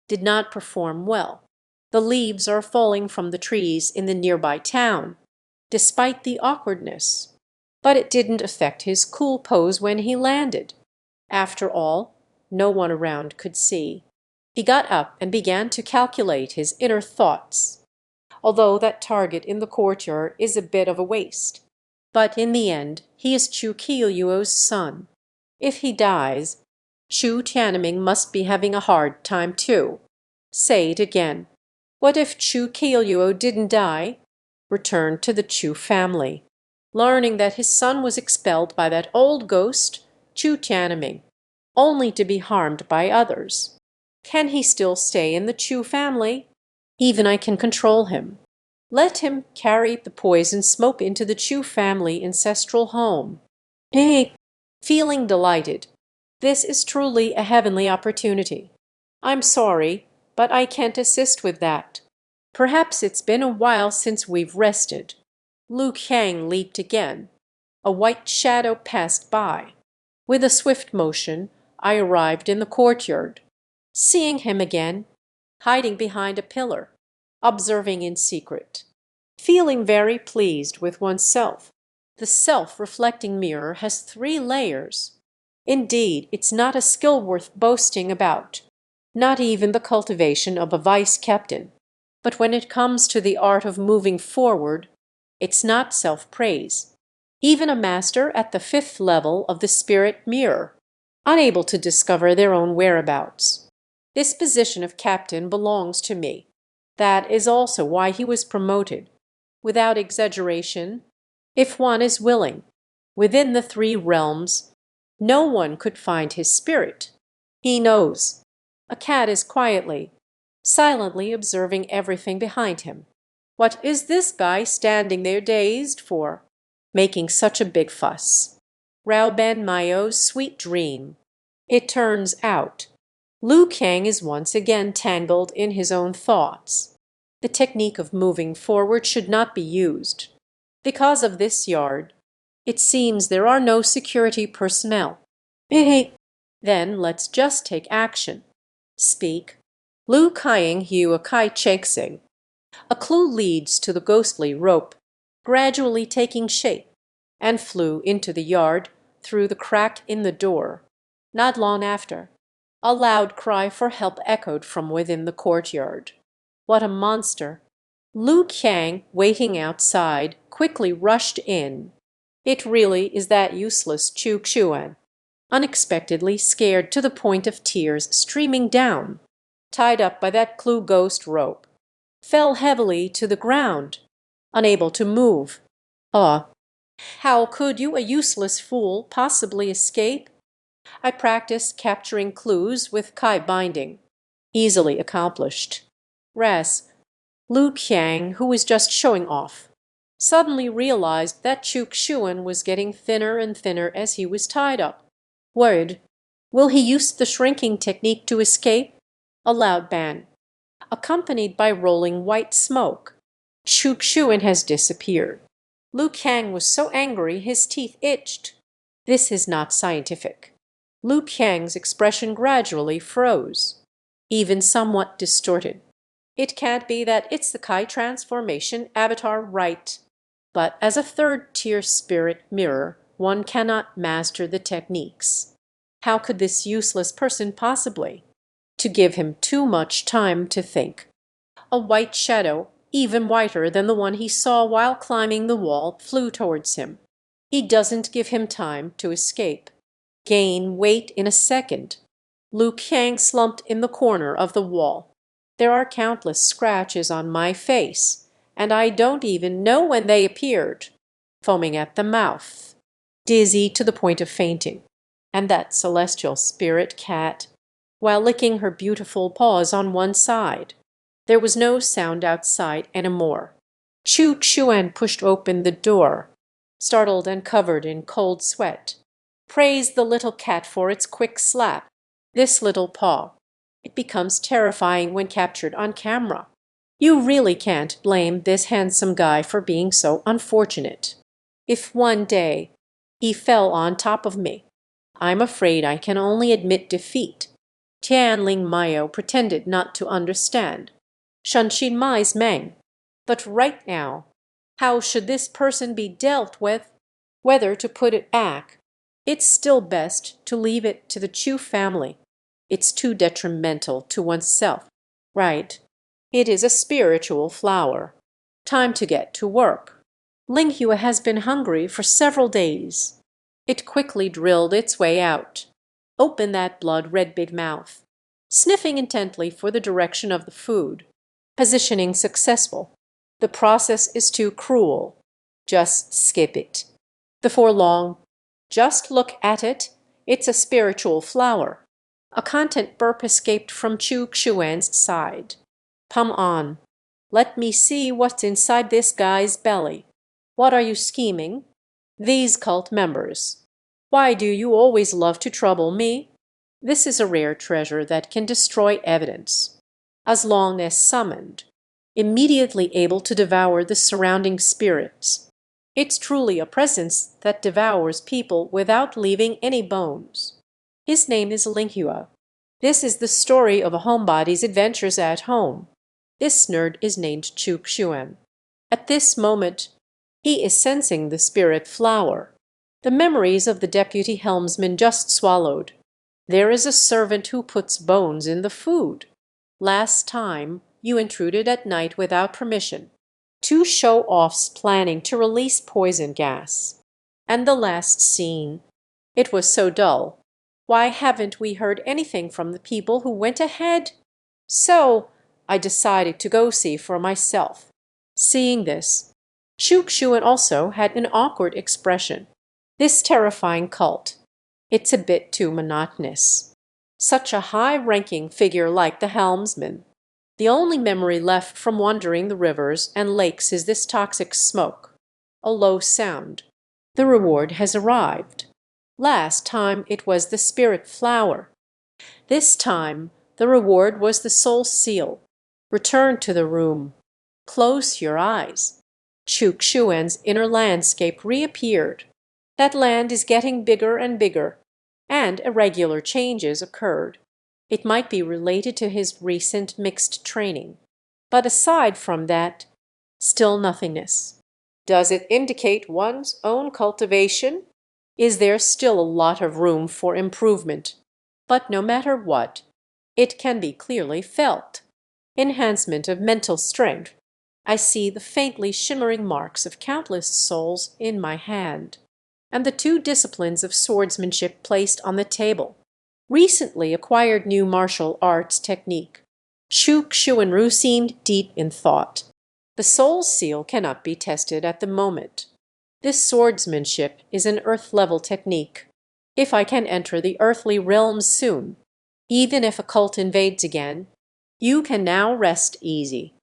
Did not perform well. The leaves are falling from the trees in the nearby town, despite the awkwardness. But it didn't affect his cool pose when he landed. After all, no one around could see. He got up and began to calculate his inner thoughts. Although that target in the courtyard is a bit of a waste. But in the end, he is Chu Qiuyuo's son. If he dies, Chu Tianming must be having a hard time too. Say it again. What if Chu Qiuyuo didn't die? Returned to the Chu family, learning that his son was expelled by that old ghost, Chu Tianming, only to be harmed by others. Can he still stay in the Chu family? Even I can control him. Let him carry the poison smoke into the Chu family ancestral home. Hey, feeling delighted. This is truly a heavenly opportunity. I'm sorry, but I can't assist with that. Perhaps it's been a while since we've rested. Lu Qiang leaped again. A white shadow passed by. With a swift motion, I arrived in the courtyard. Seeing him again, hiding behind a pillar, observing in secret, feeling very pleased with oneself. The self-reflecting mirror has 3 layers. Indeed, it's not a skill worth boasting about, not even the cultivation of a vice captain. But when it comes to the art of moving forward, it's not self-praise. Even a master at the 5th level of the spirit mirror, unable to discover their own whereabouts. This position of captain belongs to me. That is also why he was promoted. Without exaggeration, if one is willing, within the 3 realms, no one could find his spirit. He knows. A cat is quietly, silently observing everything behind him. What is this guy standing there dazed for, making such a big fuss? Rao Ben Mayo's sweet dream. It turns out, Lu Qiang is once again tangled in his own thoughts. The technique of moving forward should not be used. Because of this yard, it seems there are no security personnel. Then let's just take action. Speak. Lu Kaiing Hua Kai Chexing. A clue leads to the ghostly rope, gradually taking shape, and flew into the yard through the crack in the door. Not long after, a loud cry for help echoed from within the courtyard. What a monster! Lu Qiang, waiting outside, quickly rushed in. It really is that useless Chu Xuan, unexpectedly scared to the point of tears streaming down, tied up by that clue ghost rope, fell heavily to the ground, unable to move. Ah, how could you, a useless fool, possibly escape? I practiced capturing clues with Kai binding. Easily accomplished. Ras, Lu Qiang, who was just showing off, suddenly realized that Chuk Shuan was getting thinner and thinner as he was tied up. Worried, will he use the shrinking technique to escape? A loud bang, accompanied by rolling white smoke. Chuk Shuan has disappeared. Lu Qiang was so angry his teeth itched. This is not scientific. Lu Qiang's expression gradually froze, even somewhat distorted. It can't be that it's the Kai transformation avatar, right? But as a third-tier spirit mirror, one cannot master the techniques. How could this useless person possibly? To give him too much time to think. A white shadow, even whiter than the one he saw while climbing the wall, flew towards him. He doesn't give him time to escape. Gain weight in a second. Lu Qiang slumped in the corner of the wall. There are countless scratches on my face, and I don't even know when they appeared. Foaming at the mouth, dizzy to the point of fainting. And that celestial spirit cat, while licking her beautiful paws on one side. There was no sound outside anymore. Chu Xuan pushed open the door, startled and covered in cold sweat. Praise the little cat for its quick slap. This little paw. It becomes terrifying when captured on camera. You really can't blame this handsome guy for being so unfortunate. If one day he fell on top of me, I'm afraid I can only admit defeat. Tianling Mayo pretended not to understand. Shenxin Mai's Meng. But right now, how should this person be dealt with? Whether to put it back, it's still best to leave it to the Chu family. It's too detrimental to oneself. Right. It is a spiritual flower. Time to get to work. Linghua has been hungry for several days. It quickly drilled its way out. Open that blood-red big mouth. Sniffing intently for the direction of the food. Positioning successful. The process is too cruel. Just skip it. Before long, just look at it. It's a spiritual flower. A content burp escaped from Chu Xuan's side. Come on. Let me see what's inside this guy's belly. What are you scheming? These cult members. Why do you always love to trouble me? This is a rare treasure that can destroy evidence. As long as summoned, immediately able to devour the surrounding spirits. It's truly a presence that devours people without leaving any bones. His name is Linghua. This is the story of a homebody's adventures at home. This nerd is named Chu Xuan. At this moment, he is sensing the spirit flower. The memories of the deputy helmsman just swallowed. There is a servant who puts bones in the food. Last time, you intruded at night without permission. 2 show-offs planning to release poison gas. And the last scene. It was so dull. Why haven't we heard anything from the people who went ahead? So, I decided to go see for myself. Seeing this, Chu Xuan also had an awkward expression. This terrifying cult. It's a bit too monotonous. Such a high-ranking figure like the helmsman. The only memory left from wandering the rivers and lakes is this toxic smoke. A low sound. The reward has arrived. Last time it was the spirit flower. This time the reward was the soul seal. Return to the room. Close your eyes. Chu Xuan's inner landscape reappeared. That land is getting bigger and bigger, and irregular changes occurred. It might be related to his recent mixed training. But aside from that, still nothingness. Does it indicate one's own cultivation? Is there still a lot of room for improvement? But no matter what, it can be clearly felt. Enhancement of mental strength, I see the faintly shimmering marks of countless souls in my hand, and the two disciplines of swordsmanship placed on the table. Recently acquired new martial arts technique. Xiu seemed deep in thought. The soul seal cannot be tested at the moment. This swordsmanship is an earth-level technique. If I can enter the earthly realms soon, even if a cult invades again, you can now rest easy.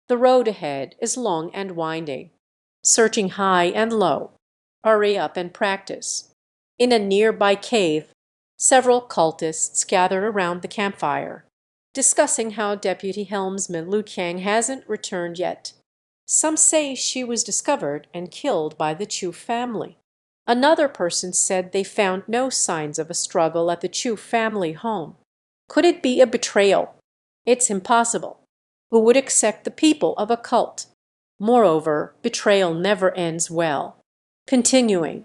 The road ahead is long and winding, searching high and low. Hurry up and practice. In a nearby cave, several cultists gather around the campfire, discussing how Deputy Helmsman Liu Kang hasn't returned yet. Some say she was discovered and killed by the Chu family. Another person said they found no signs of a struggle at the Chu family home. Could it be a betrayal? It's impossible. Who would accept the people of a cult? Moreover, betrayal never ends well. Continuing,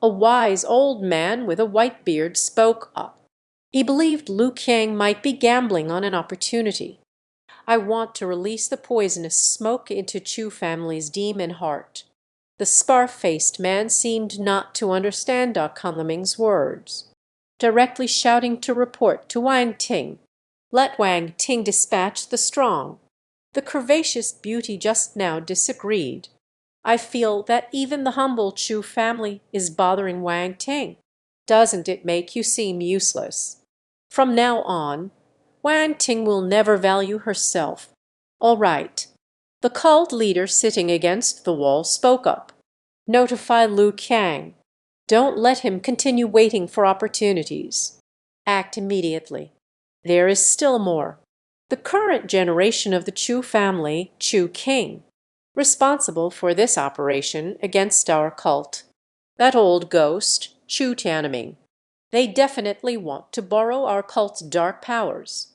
a wise old man with a white beard spoke up. He believed Liu Kang might be gambling on an opportunity. I want to release the poisonous smoke into Chu family's demon heart. The scar-faced man seemed not to understand Kunliming's words, directly shouting to report to Wang Ting. Let Wang Ting dispatch the strong. The curvaceous beauty just now disagreed. I feel that even the humble Chu family is bothering Wang Ting. Doesn't it make you seem useless? From now on, Wang Ting will never value herself. All right. The cult leader sitting against the wall spoke up. Notify Liu Kang. Don't let him continue waiting for opportunities. Act immediately. There is still more. The current generation of the Chu family, Chu King, responsible for this operation against our cult. That old ghost, Chu Tianming. They definitely want to borrow our cult's dark powers.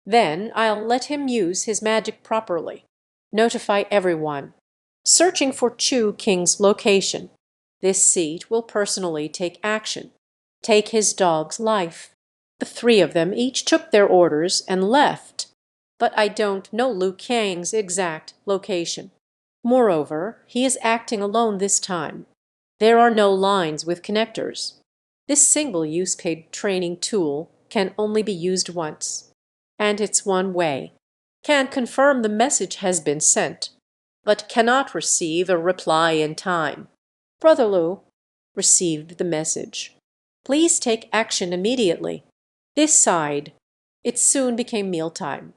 Then I'll let him use his magic properly. Notify everyone. Searching for Chu King's location. This seat will personally take action. Take his dog's life. The three of them each took their orders and left. But I don't know Liu Kang's exact location. Moreover, he is acting alone this time. There are no lines with connectors. This single-use paid training tool can only be used once. And it's one way. Can confirm the message has been sent, but cannot receive a reply in time. Brother Liu received the message. Please take action immediately. This side. It soon became mealtime.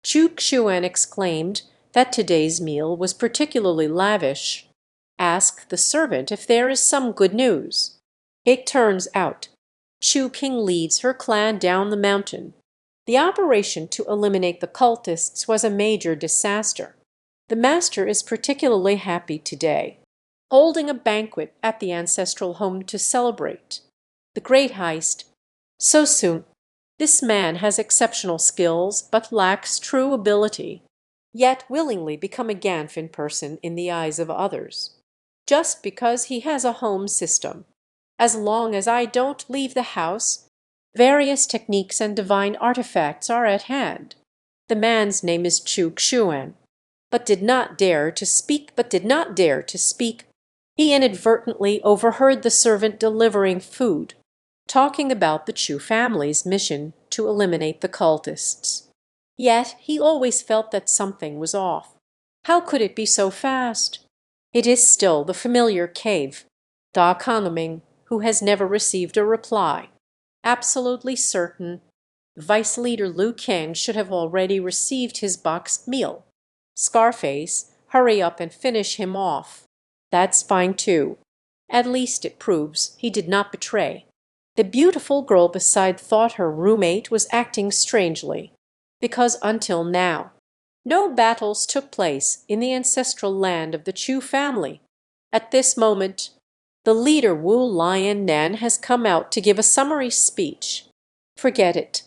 Chu Xuan exclaimed that today's meal was particularly lavish. Ask the servant if there is some good news. It turns out, Chu King leads her clan down the mountain. The operation to eliminate the cultists was a major disaster. The master is particularly happy today, holding a banquet at the ancestral home to celebrate the great heist. So soon, this man has exceptional skills but lacks true ability, yet willingly become a Ganfin person in the eyes of others, just because he has a home system. As long as I don't leave the house, various techniques and divine artifacts are at hand. The man's name is Chu Xuan, but did not dare to speak. He inadvertently overheard the servant delivering food, talking about the Chu family's mission to eliminate the cultists. Yet he always felt that something was off. How could it be so fast? It is still the familiar cave, Da Kunliming, who has never received a reply. Absolutely certain, Vice Leader Liu Kang should have already received his boxed meal. Scarface, hurry up and finish him off. That's fine too. At least it proves he did not betray. The beautiful girl beside thought her roommate was acting strangely, because until now, no battles took place in the ancestral land of the Chu family. At this moment, the leader Wu Lion Nan has come out to give a summary speech. Forget it.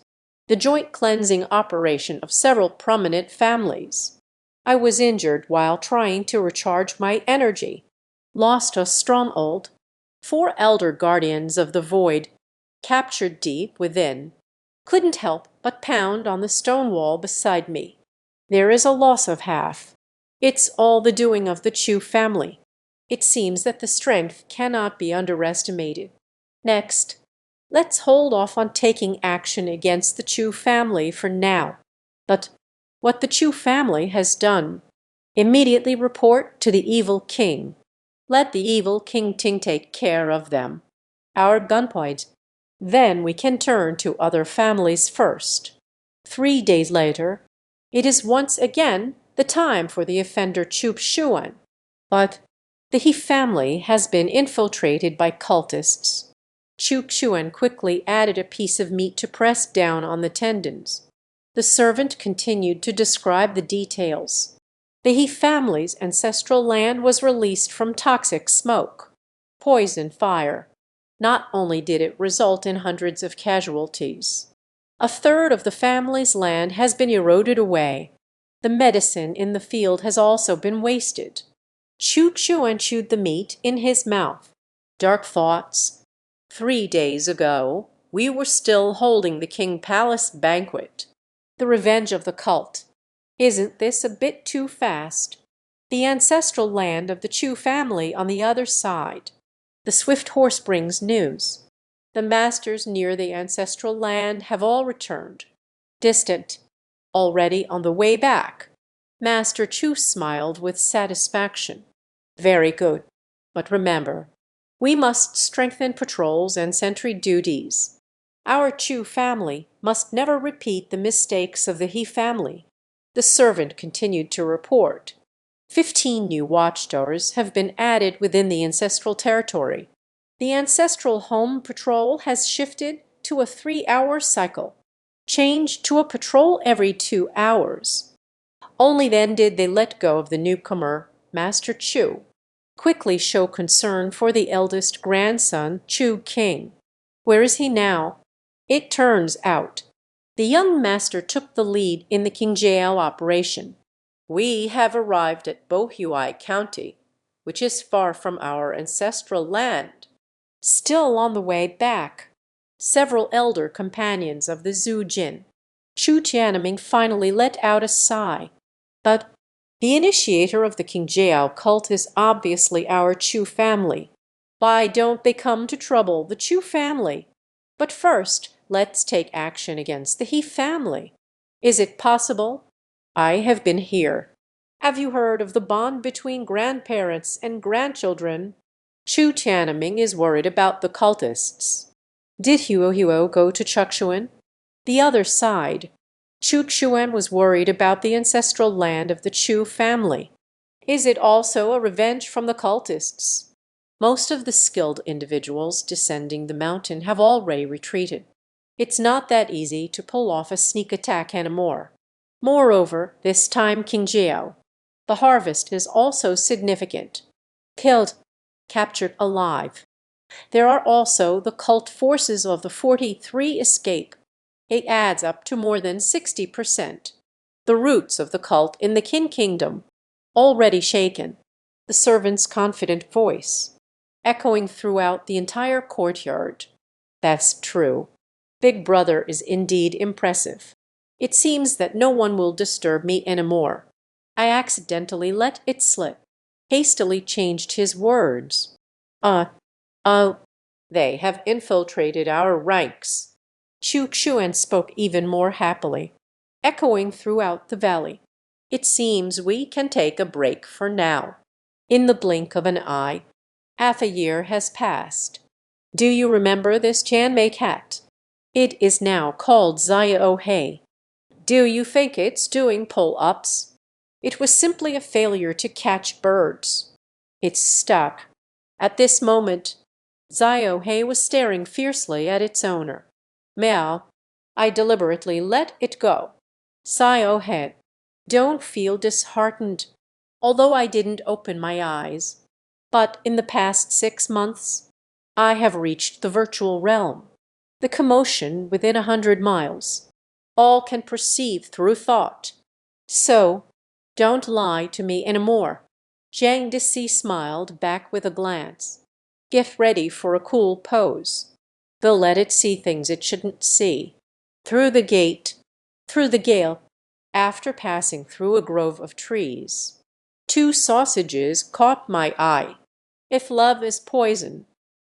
The joint cleansing operation of several prominent families. I was injured while trying to recharge my energy. Lost a stronghold. 4 elder guardians of the void, captured deep within. Couldn't help but pound on the stone wall beside me. There is a loss of half. It's all the doing of the Chu family. It seems that the strength cannot be underestimated. Next, let's hold off on taking action against the Chu family for now. But what the Chu family has done, immediately report to the evil king. Let the evil King Ting take care of them. Our gunpoint. Then we can turn to other families first. 3 days later, it is once again the time for the offender Chup Shuan. But the He family has been infiltrated by cultists. Chup Shuan quickly added a piece of meat to press down on the tendons. The servant continued to describe the details. The He family's ancestral land was released from toxic smoke, poison fire. Not only did it result in hundreds of casualties, a third of the family's land has been eroded away. The medicine in the field has also been wasted. Chu Xuan chewed the meat in his mouth. Dark thoughts. 3 days ago, we were still holding the King Palace banquet. The revenge of the cult. Isn't this a bit too fast? The ancestral land of the Chu family on the other side. The swift horse brings news. The masters near the ancestral land have all returned. Distant, already on the way back. Master Chu smiled with satisfaction. Very good. But remember, we must strengthen patrols and sentry duties. Our Chu family must never repeat the mistakes of the He family. The servant continued to report. 15 new watchtowers have been added within the ancestral territory. The ancestral home patrol has shifted to a 3-hour cycle, changed to a patrol every 2 hours. Only then did they let go of the newcomer, Master Chu, quickly show concern for the eldest grandson, Chu King. Where is he now? It turns out the young master took the lead in the Qingjiao operation. We have arrived at Bohuai County, which is far from our ancestral land. Still on the way back, several elder companions of the Zhu Jin. Chu Tianming finally let out a sigh. But the initiator of the Qingjiao cult is obviously our Chu family. Why don't they come to trouble the Chu family? But first, let's take action against the He family. Is it possible? I have been here. Have you heard of the bond between grandparents and grandchildren? Chu Tianming is worried about the cultists. Did Huo go to Chuchuan? The other side. Chu Xuan was worried about the ancestral land of the Chu family. Is it also a revenge from the cultists? Most of the skilled individuals descending the mountain have already retreated. It's not that easy to pull off a sneak attack anymore. Moreover, this time Qingjiao. The harvest is also significant. Killed, captured alive. There are also the cult forces of the 43 escape. It adds up to more than 60%. The roots of the cult in the Qin kingdom, already shaken. The servant's confident voice, echoing throughout the entire courtyard. That's true. Big Brother is indeed impressive. It seems that no one will disturb me anymore. I accidentally let it slip. Hastily changed his words. They have infiltrated our ranks. Chu Xuan spoke even more happily, echoing throughout the valley. It seems we can take a break for now. In the blink of an eye, half a year has passed. Do you remember this Chanmei cat? It is now called Zaya Hei. Do you think it's doing pull-ups? It was simply a failure to catch birds. It's stuck. At this moment, Zio Hei was staring fiercely at its owner. Meow. I deliberately let it go. Zio Hei. Don't feel disheartened, although I didn't open my eyes. But in the past 6 months, I have reached the virtual realm, the commotion within 100 miles. All can perceive through thought. So, don't lie to me anymore. Zhang Dixi smiled back with a glance. Get ready for a cool pose. They'll let it see things it shouldn't see. Through the gate, through the gale, after passing through a grove of trees. 2 sausages caught my eye. If love is poison,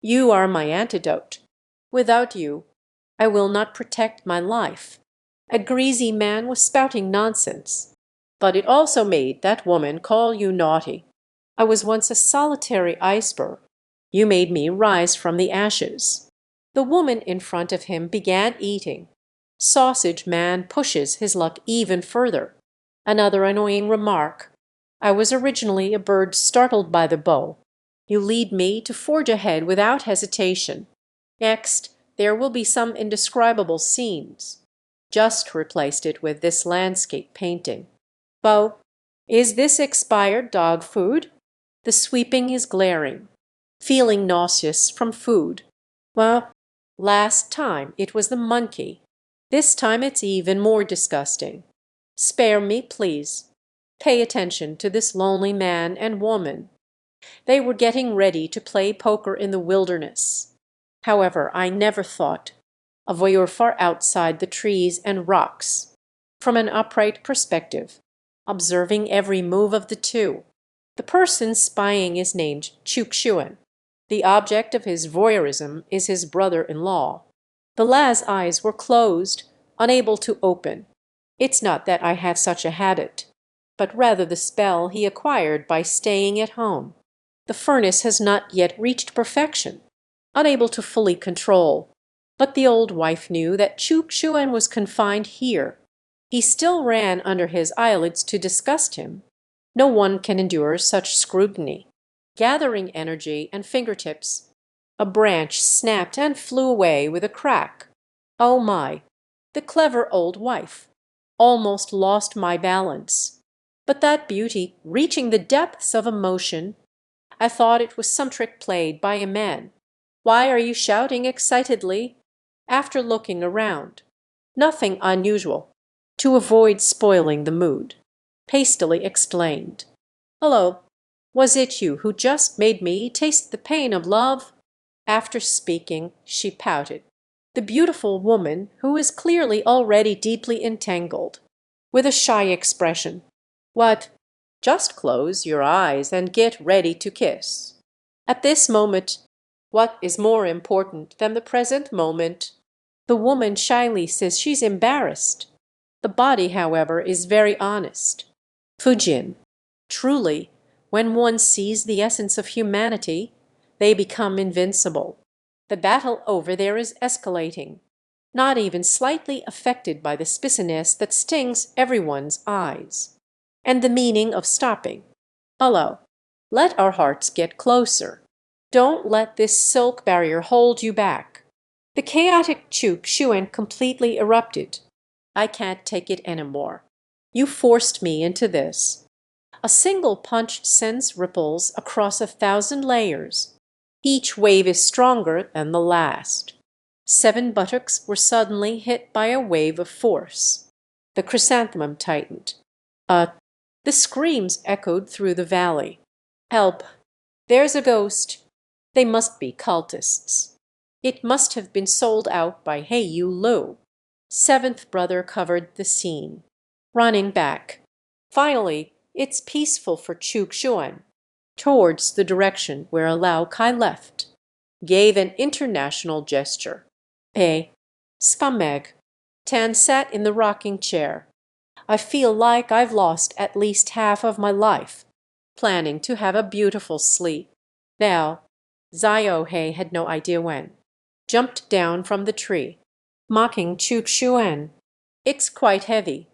you are my antidote. Without you, I will not protect my life. A greasy man was spouting nonsense, but it also made that woman call you naughty. I was once a solitary iceberg. You made me rise from the ashes. The woman in front of him began eating. Sausage man pushes his luck even further. Another annoying remark. I was originally a bird startled by the bow. You lead me to forge ahead without hesitation. Next, there will be some indescribable scenes. Just replaced it with this landscape painting. Bo, is this expired dog food? The sweeping is glaring. Feeling nauseous from food. Well, last time it was the monkey. This time it's even more disgusting. Spare me, please. Pay attention to this lonely man and woman. They were getting ready to play poker in the wilderness. However, I never thought of where you're far outside the trees and rocks, from an upright perspective, observing every move of the two. The person spying is named Chukshuen. The object of his voyeurism is his brother-in-law. The lad's eyes were closed, unable to open. It's not that I have such a habit, but rather the spell he acquired by staying at home. The furnace has not yet reached perfection, unable to fully control. But the old wife knew that Chukshuen was confined here. He still ran under his eyelids to disgust him. No one can endure such scrutiny. Gathering energy and fingertips, a branch snapped and flew away with a crack. Oh my, the clever old wife! Almost lost my balance. But that beauty reaching the depths of emotion, I thought it was some trick played by a man. Why are you shouting excitedly? After looking around. Nothing unusual. To avoid spoiling the mood. Hastily explained. Hello, was it you who just made me taste the pain of love? After speaking, she pouted. The beautiful woman, who is clearly already deeply entangled, with a shy expression. What? Just close your eyes and get ready to kiss. At this moment, what is more important than the present moment? The woman shyly says she's embarrassed. The body, however, is very honest. Fujin. Truly, when one sees the essence of humanity, they become invincible. The battle over there is escalating, not even slightly affected by the spiciness that stings everyone's eyes. And the meaning of stopping. Hello, let our hearts get closer. Don't let this silk barrier hold you back. The chaotic Chukshuen completely erupted. I can't take it anymore. You forced me into this. A single punch sends ripples across 1,000 layers. Each wave is stronger than the last. 7 buttocks were suddenly hit by a wave of force. The chrysanthemum tightened. The screams echoed through the valley. Help! There's a ghost! They must be cultists. It must have been sold out by Hey You Lu. 7th brother covered the scene. Running back. Finally, it's peaceful for Chukshuen. Towards the direction where Lao Kai left. Gave an international gesture. Hey, scumbag. Tan sat in the rocking chair. I feel like I've lost at least half of my life, planning to have a beautiful sleep. Now, Ziohei had no idea when. Jumped down from the tree, mocking Chukshuen. It's quite heavy.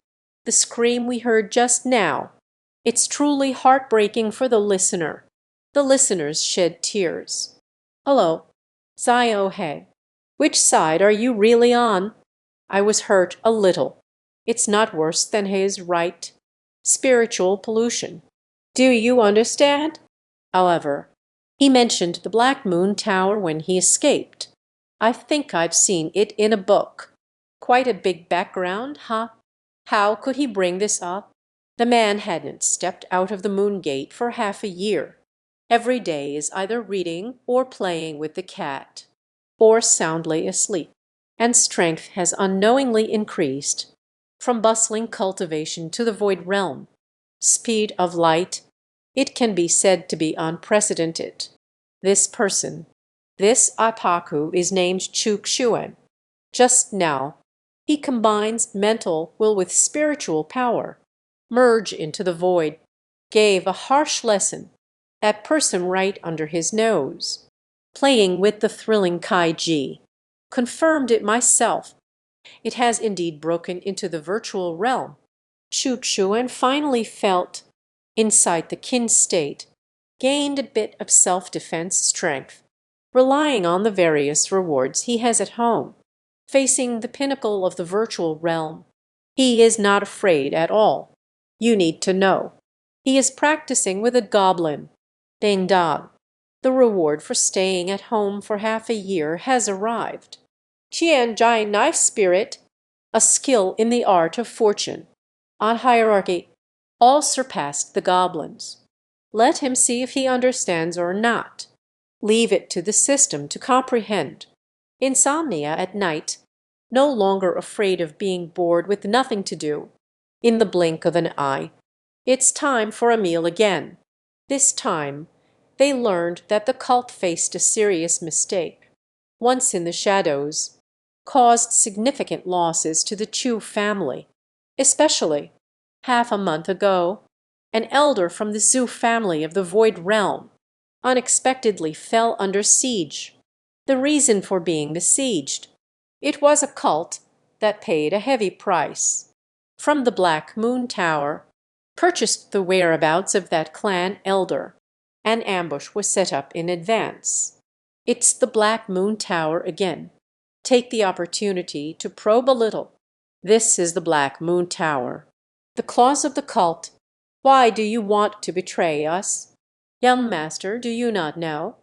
The scream we heard just now. It's truly heartbreaking for the listener. The listeners shed tears. Hello, Ziohei. Which side are you really on? I was hurt a little. It's not worse than his right. Spiritual pollution. Do you understand? However, he mentioned the Black Moon Tower when he escaped. I think I've seen it in a book. Quite a big background, huh? How could he bring this up? The man hadn't stepped out of the Moon Gate for half a year. Every day is either reading or playing with the cat, or soundly asleep. And strength has unknowingly increased from bustling cultivation to the void realm. Speed of light It can be said to be unprecedented. This person, this Aipaku, is named Chukshuen. Just now, he combines mental will with spiritual power. Merge into the void. Gave a harsh lesson. That person right under his nose. Playing with the thrilling Kaiji. Confirmed it myself. It has indeed broken into the virtual realm. Chukshuen finally felt, inside the kin state, gained a bit of self-defense strength, relying on the various rewards he has at home. Facing the pinnacle of the virtual realm, he is not afraid at all. You need to know. He is practicing with a goblin. Ding dong. The reward for staying at home for half a year has arrived. Qianjai Knife Spirit, a skill in the art of fortune. On hierarchy, all surpassed the goblins. Let him see if he understands or not. Leave it to the system to comprehend. Insomnia at night, no longer afraid of being bored with nothing to do. In the blink of an eye, it's time for a meal again. This time, they learned that the cult faced a serious mistake. Once in the shadows, caused significant losses to the Chu family, especially, half a month ago, an elder from the Zhu family of the Void Realm unexpectedly fell under siege. The reason for being besieged: it was a cult that paid a heavy price. From the Black Moon Tower, purchased the whereabouts of that clan elder. An ambush was set up in advance. It's the Black Moon Tower again. Take the opportunity to probe a little. This is the Black Moon Tower. The claws of the cult. Why do you want to betray us? Young master, do you not know?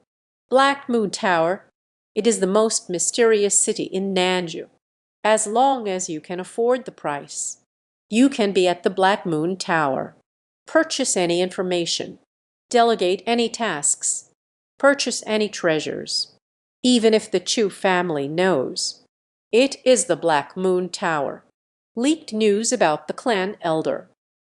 Black Moon Tower. It is the most mysterious city in Nanju. As long as you can afford the price, you can be at the Black Moon Tower. Purchase any information. Delegate any tasks. Purchase any treasures. Even if the Chu family knows. It is the Black Moon Tower. Leaked news about the clan elder.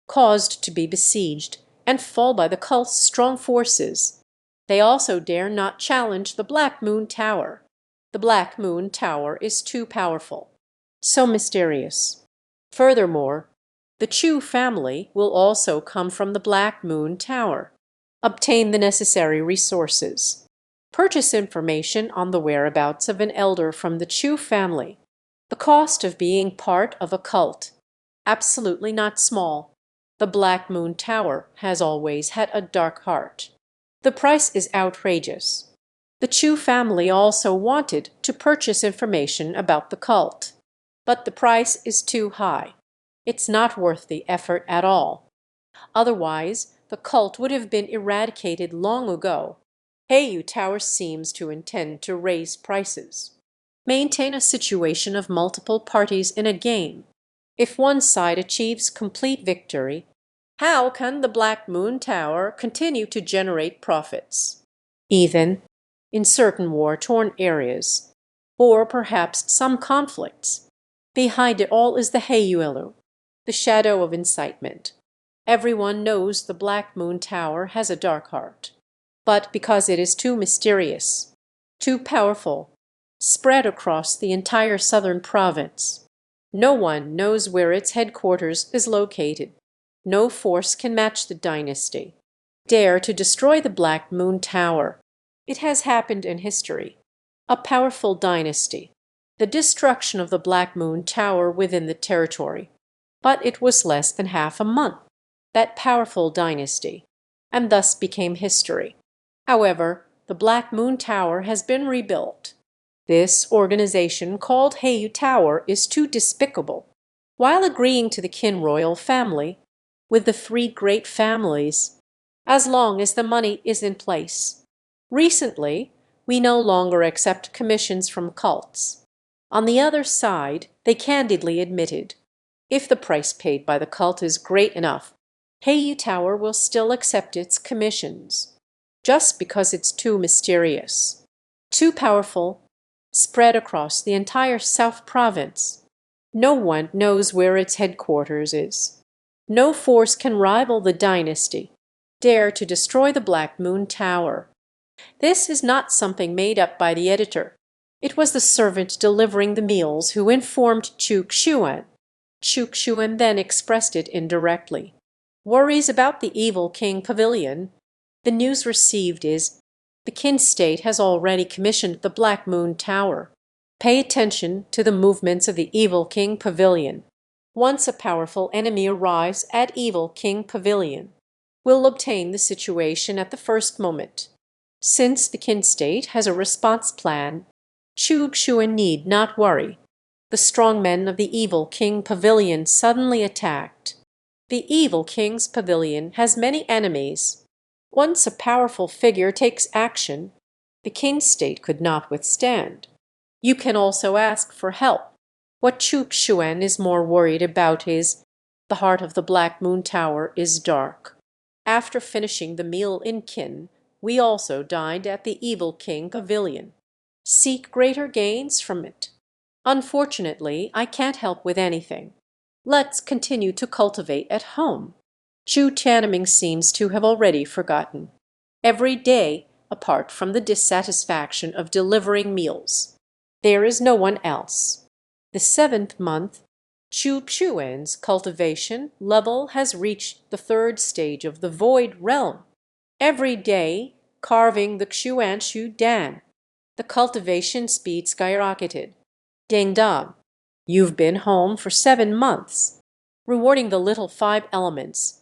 Caused to be besieged and fall by the cult's strong forces. They also dare not challenge the Black Moon Tower. The Black Moon Tower is too powerful. So mysterious. Furthermore, the Chu family will also come from the Black Moon Tower. Obtain the necessary resources. Purchase information on the whereabouts of an elder from the Chu family. The cost of being part of a cult. Absolutely not small. The Black Moon Tower has always had a dark heart. The price is outrageous. The Chu family also wanted to purchase information about the cult. But the price is too high. It's not worth the effort at all. Otherwise, the cult would have been eradicated long ago. Heiyu Tower seems to intend to raise prices. Maintain a situation of multiple parties in a game. If one side achieves complete victory, how can the Black Moon Tower continue to generate profits? Even in certain war-torn areas, or perhaps some conflicts, behind it all is the Heiyuelu, the shadow of incitement. Everyone knows the Black Moon Tower has a dark heart. But because it is too mysterious, too powerful, spread across the entire southern province, no one knows where its headquarters is located. No force can match the dynasty. Dare to destroy the Black Moon Tower. It has happened in history. A powerful dynasty. The destruction of the Black Moon Tower within the territory. But it was less than half a month. That powerful dynasty. And thus became history. However, the Black Moon Tower has been rebuilt. This organization called Heiyu Tower is too despicable. While agreeing to the Qin royal family, with the three great families, as long as the money is in place. Recently, we no longer accept commissions from cults. On the other side, they candidly admitted, if the price paid by the cult is great enough, Heiyu Tower will still accept its commissions. Just because it's too mysterious, too powerful, spread across the entire South Province. No one knows where its headquarters is. No force can rival the dynasty. dare to destroy the Black Moon Tower. This is not something made up by the editor. It was the servant delivering the meals who informed Chuk-Shuan. Chuk-Shuan then expressed it indirectly. Worries about the evil King Pavilion. The news received is, the Kin State has already commissioned the Black Moon Tower. Pay attention to the movements of the evil King Pavilion. Once a powerful enemy arrives at evil King Pavilion, will obtain the situation at the first moment. Since the Kin State has a response plan, Chuk-Shuan need not worry. The strong men of the evil King Pavilion suddenly attacked. The evil King's Pavilion has many enemies. Once a powerful figure takes action, the Kin State could not withstand. You can also ask for help. What Chuk-Shuan is more worried about is, the heart of the Black Moon Tower is dark. After finishing the meal in Kin, we also dined at the evil King Pavilion. Seek greater gains from it. Unfortunately, I can't help with anything. Let's continue to cultivate at home. Chu Tianming seems to have already forgotten. Every day, apart from the dissatisfaction of delivering meals, there is no one else. The 7th month, Chuk-Shuan's cultivation level has reached the 3rd stage of the Void Realm. Every day, carving the Xuanshu Dan, the cultivation speed skyrocketed. Ding dong, you've been home for 7 months, rewarding the little 5 elements.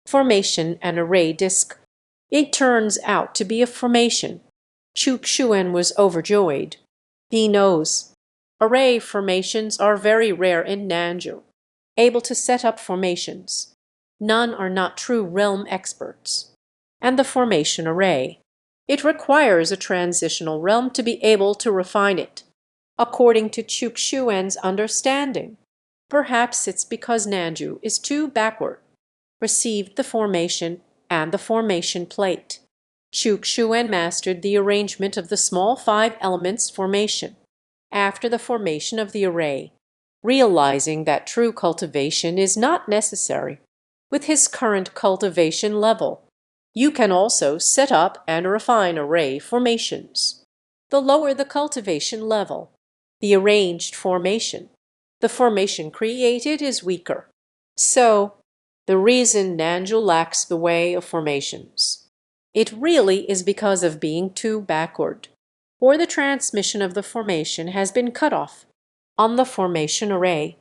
Formation and array disk. It turns out to be a formation. Chuk-Shuan was overjoyed. He knows. Array formations are very rare in Nanzhou. Able to set up formations. None are not true realm experts. And the formation array. It requires a transitional realm to be able to refine it. According to Chuk-Shuan's understanding, perhaps it's because Nanzhou is too backward. Received the formation and the formation plate. Chuk-Shuan mastered the arrangement of the small 5 elements formation. After the formation of the array, realizing that true cultivation is not necessary. With his current cultivation level, you can also set up and refine array formations. The lower the cultivation level, the arranged formation, the formation created is weaker. So, the reason Nanzhou lacks the way of formations. It really is because of being too backward, or the transmission of the formation has been cut off. On the formation array,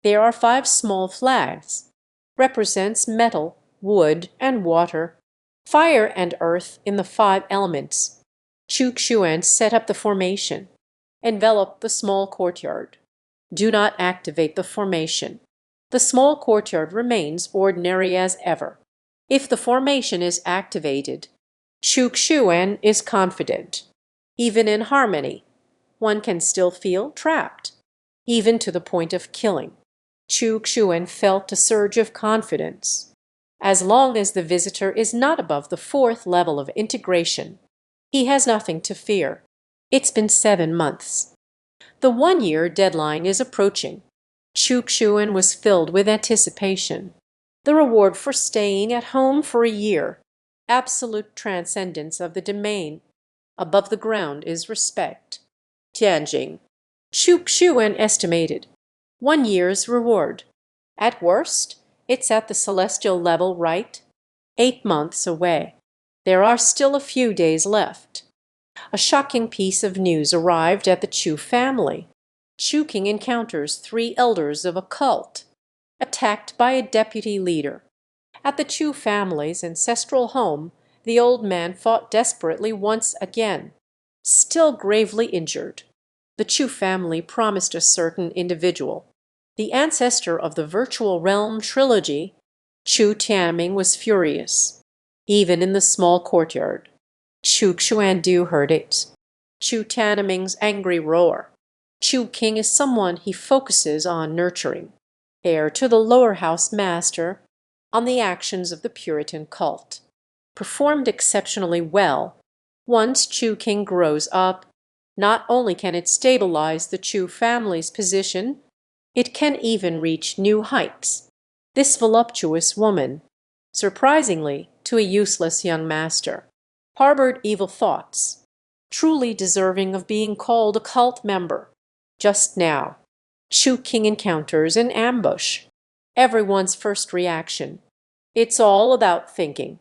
there are 5 small flags. Represents metal, wood, and water, fire and earth in the 5 elements. Chuk-Shuan set up the formation. Envelop the small courtyard. Do not activate the formation. The small courtyard remains ordinary as ever. If the formation is activated, Chuk-Shuan is confident. Even in harmony, one can still feel trapped, even to the point of killing. Chuk-Shuan felt a surge of confidence. As long as the visitor is not above the 4th level of integration, he has nothing to fear. It's been 7 months. The 1-year deadline is approaching. Chuk-Shuan was filled with anticipation. The reward for staying at home for a year. Absolute transcendence of the domain. Above the ground is respect. Tianjing. Chuk-Shuan estimated. 1 year's reward. At worst, it's at the celestial level, right? 8 months away. There are still a few days left. A shocking piece of news arrived at the Chu family. Chu King encounters 3 elders of a cult, attacked by a deputy leader. At the Chu family's ancestral home, the old man fought desperately once again. Still gravely injured, the Chu family promised a certain individual, the ancestor of the virtual realm trilogy. Chu Tianming was furious. Even in the small courtyard, Chuk-Shuan heard it. Chu Tianming's angry roar. Chu King is someone he focuses on nurturing, heir to the lower house master, on the actions of the Puritan cult. Performed exceptionally well. Once Chu King grows up, not only can it stabilize the Chu family's position, it can even reach new heights. This voluptuous woman, surprisingly, to a useless young master, harbored evil thoughts, truly deserving of being called a cult member. Just now, Chu King encounters an ambush. Everyone's first reaction. It's all about thinking.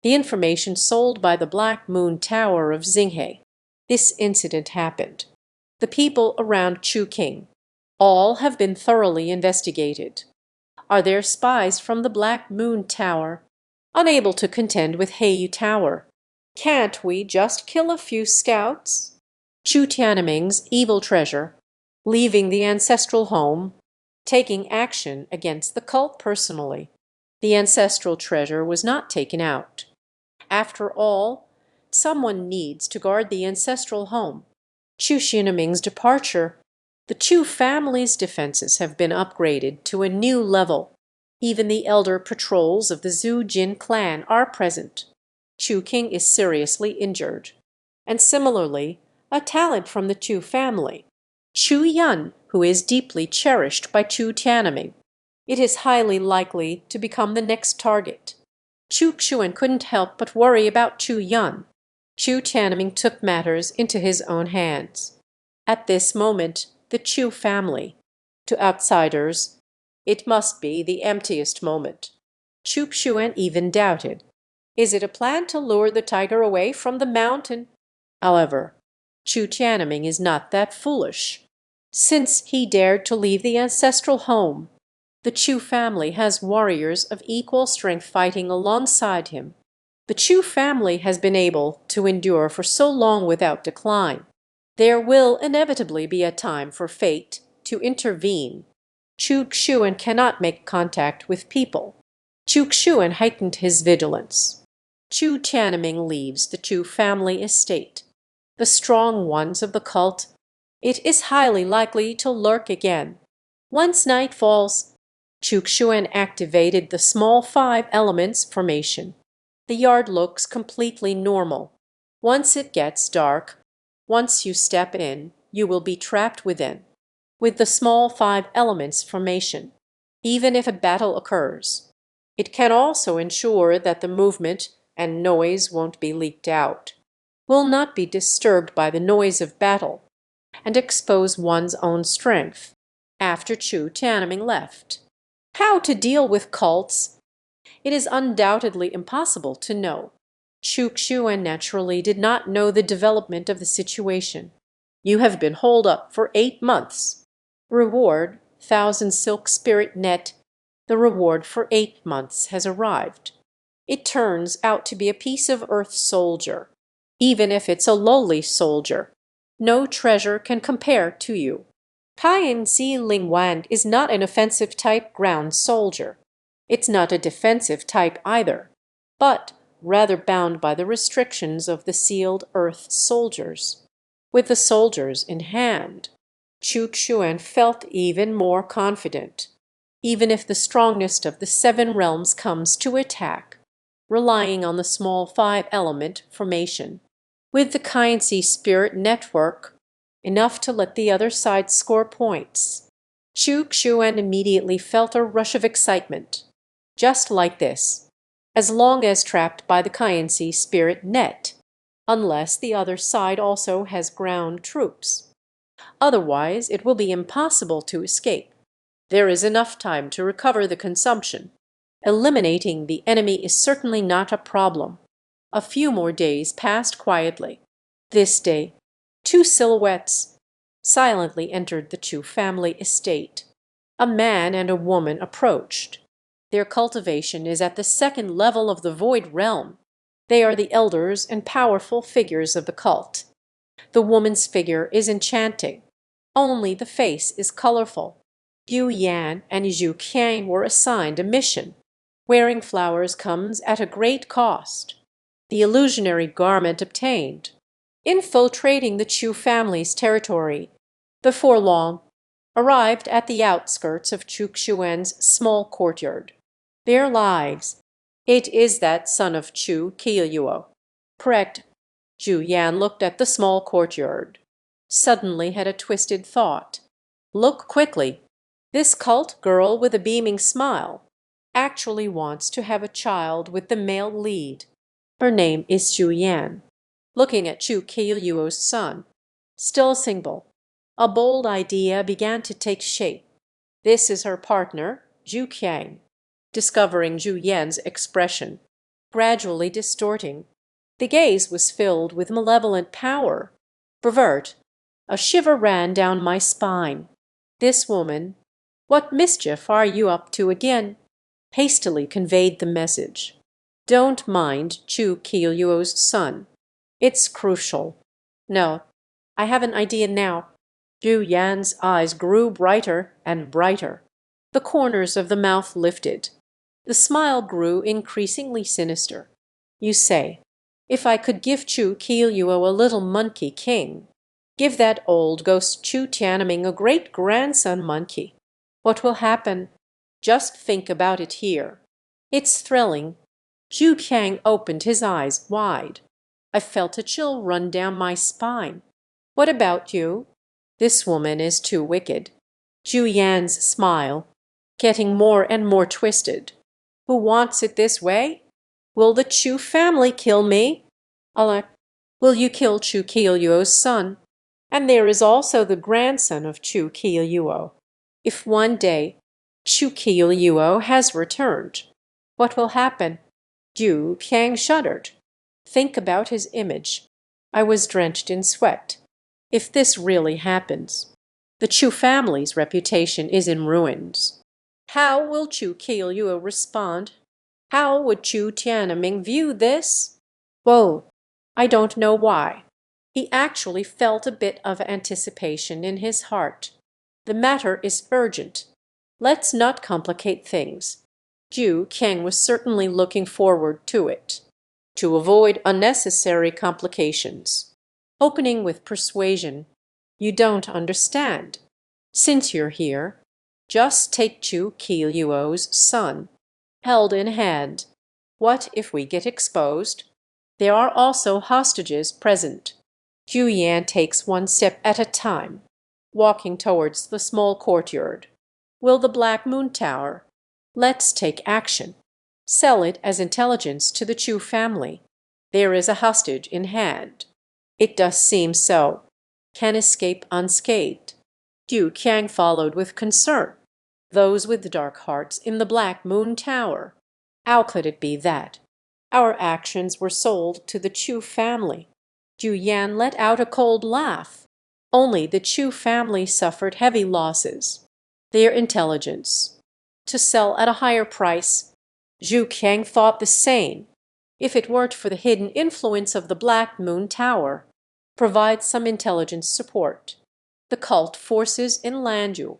The information sold by the Black Moon Tower of Xinghe. This incident happened. The people around Chu King. All have been thoroughly investigated. Are there spies from the Black Moon Tower? Unable to contend with Heiyu Tower. Can't we just kill a few scouts? Chu Tianming's evil treasure, leaving the ancestral home, taking action against the cult personally. The ancestral treasure was not taken out. After all, someone needs to guard the ancestral home. Chu Tianming's departure. The Chu family's defenses have been upgraded to a new level. Even the elder patrols of the Zhu Jin clan are present. Chu King is seriously injured. And similarly, a talent from the Chu family, Chu Yun, who is deeply cherished by Chu Tianming. It is highly likely to become the next target. Chu Xuan couldn't help but worry about Chu Yun. Chu Tianming took matters into his own hands. At this moment, the Chu family. To outsiders, it must be the emptiest moment. Chu Xuan even doubted. Is it a plan to lure the tiger away from the mountain? However, Chu Tianming is not that foolish. Since he dared to leave the ancestral home, the Chu family has warriors of equal strength fighting alongside him. The Chu family has been able to endure for so long without decline. There will inevitably be a time for fate to intervene. Chu Xuan cannot make contact with people. Chu Xuan heightened his vigilance. Chu Tianming leaves the Chu family estate. The strong ones of the cult, it is highly likely to lurk again. Once night falls, Chu Xuan activated the small 5 elements formation. The yard looks completely normal. Once it gets dark, once you step in, you will be trapped within. With the small 5 elements formation, even if a battle occurs, it can also ensure that the movement and noise won't be leaked out, will not be disturbed by the noise of battle, and expose one's own strength. After Chu Tianming left. How to deal with cults? It is undoubtedly impossible to know. Chu Xuan naturally did not know the development of the situation. You have been holed up for 8 months. Reward, 1,000 silk spirit net. The reward for 8 months has arrived. It turns out to be a piece of earth soldier. Even if it's a lowly soldier, no treasure can compare to you. Pianzi Lingwan is not an offensive type ground soldier. It's not a defensive type either, but rather bound by the restrictions of the sealed earth soldiers. With the soldiers in hand, Chu Xuan felt even more confident, even if the strongest of the 7 realms comes to attack, relying on the small 5-element formation. With the Kainzi spirit network, enough to let the other side score points. Chu Xuan immediately felt a rush of excitement. Just like this, as long as trapped by the Kainzi spirit net, unless the other side also has ground troops. Otherwise, it will be impossible to escape. There is enough time to recover the consumption. Eliminating the enemy is certainly not a problem. A few more days passed quietly. This day, 2 silhouettes silently entered the Chu family estate. A man and a woman approached. Their cultivation is at the 2nd level of the Void Realm. They are the elders and powerful figures of the cult. The woman's figure is enchanting. Only the face is colorful. Yu Yan and Zhu Qiang were assigned a mission. Wearing flowers comes at a great cost. The illusionary garment obtained. Infiltrating the Chu family's territory. Before long, arrived at the outskirts of Chu Xuan's small courtyard. Their lives. It is that son of Chu Qiyuo. Correct. Zhu Yan looked at the small courtyard. Suddenly had a twisted thought. Look quickly. This cult girl with a beaming smile. actually wants to have a child with the male lead. Her name is Xu Yan. Looking at Chu Kiyuo's son, still single, a bold idea began to take shape. This is her partner, Zhu Qiang. Discovering Zhu Yan's expression, gradually distorting, the gaze was filled with malevolent power. Pervert, a shiver ran down my spine. This woman, what mischief are you up to again? Hastily conveyed the message. Don't mind Chu Kiyuo's son. It's crucial. No, I have an idea now. Zhu Yan's eyes grew brighter and brighter. The corners of the mouth lifted. The smile grew increasingly sinister. You say, if I could give Chu Kiyuo a little monkey king, give that old ghost Chu Tianming a great-grandson monkey, what will happen? Just think about it here. It's thrilling. Zhu Qiang opened his eyes wide. I felt a chill run down my spine. What about you? This woman is too wicked. Zhu Yan's smile, getting more and more twisted. Who wants it this way? Will the Chu family kill me? Alec, will you kill Chu Kiyuo's son? And there is also the grandson of Chu Kiyuo. If one day Chu Kiyuo has returned, what will happen? Zhu Qiang shuddered. Think about his image. I was drenched in sweat. If this really happens, the Chu family's reputation is in ruins. How will Chu Kiyuo respond? How would Chu Tianming view this? Whoa, I don't know why. He actually felt a bit of anticipation in his heart. The matter is urgent. Let's not complicate things. Zhu Qiang was certainly looking forward to it. To avoid unnecessary complications. Opening with persuasion. You don't understand. Since you're here, just take Chu Kiyuo's son, held in hand. What if we get exposed? There are also hostages present. Zhu Yan takes one step at a time, walking towards the small courtyard. Will the Black Moon Tower? Let's take action. Sell it as intelligence to the Chu family. There is a hostage in hand. It does seem so. Can escape unscathed. Zhu Qiang followed with concern. Those with dark hearts in the Black Moon Tower. How could it be that? Our actions were sold to the Chu family. Zhu Yan let out a cold laugh. Only the Chu family suffered heavy losses. Their intelligence. To sell at a higher price. Zhu Qiang thought the same. If it weren't for the hidden influence of the Black Moon Tower, provide some intelligence support. The cult forces in Lanzhou,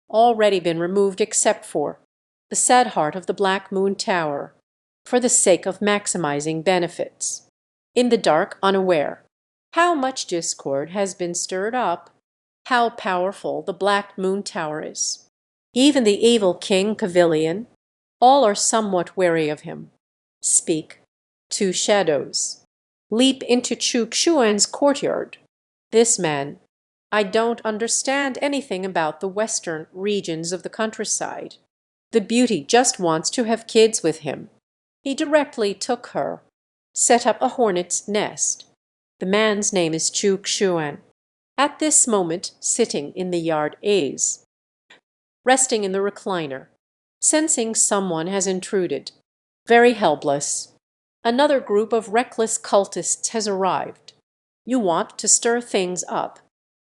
already been removed except for the sad heart of the Black Moon Tower, for the sake of maximizing benefits. In the dark, unaware. How much discord has been stirred up. How powerful the Black Moon Tower is. Even the evil King Pavilion, all are somewhat wary of him. Speak. Two shadows. Leap into Chu Xuan's courtyard. This man, I don't understand anything about the western regions of the countryside. The beauty just wants to have kids with him. He directly took her, set up a hornet's nest. The man's name is Chu Xuan. At this moment, sitting in the yard is, resting in the recliner, sensing someone has intruded. Very helpless. Another group of reckless cultists has arrived. You want to stir things up.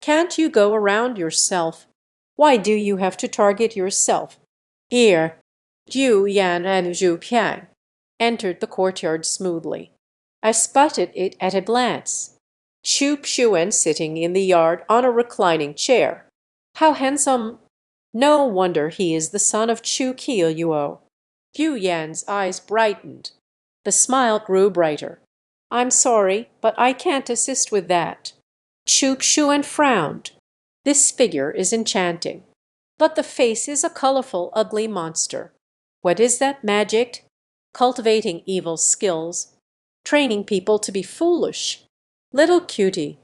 Can't you go around yourself? Why do you have to target yourself? Here, Zhu Yan and Zhu Qiang entered the courtyard smoothly. I spotted it at a glance. Chu Xuan sitting in the yard on a reclining chair. How handsome! No wonder he is the son of Chu Kiyuo. Zhu Yan's eyes brightened. The smile grew brighter. I'm sorry, but I can't assist with that. Chu Xuan frowned. This figure is enchanting, but the face is a colorful, ugly monster. What is that magic? Cultivating evil skills, training people to be foolish. Little cutie,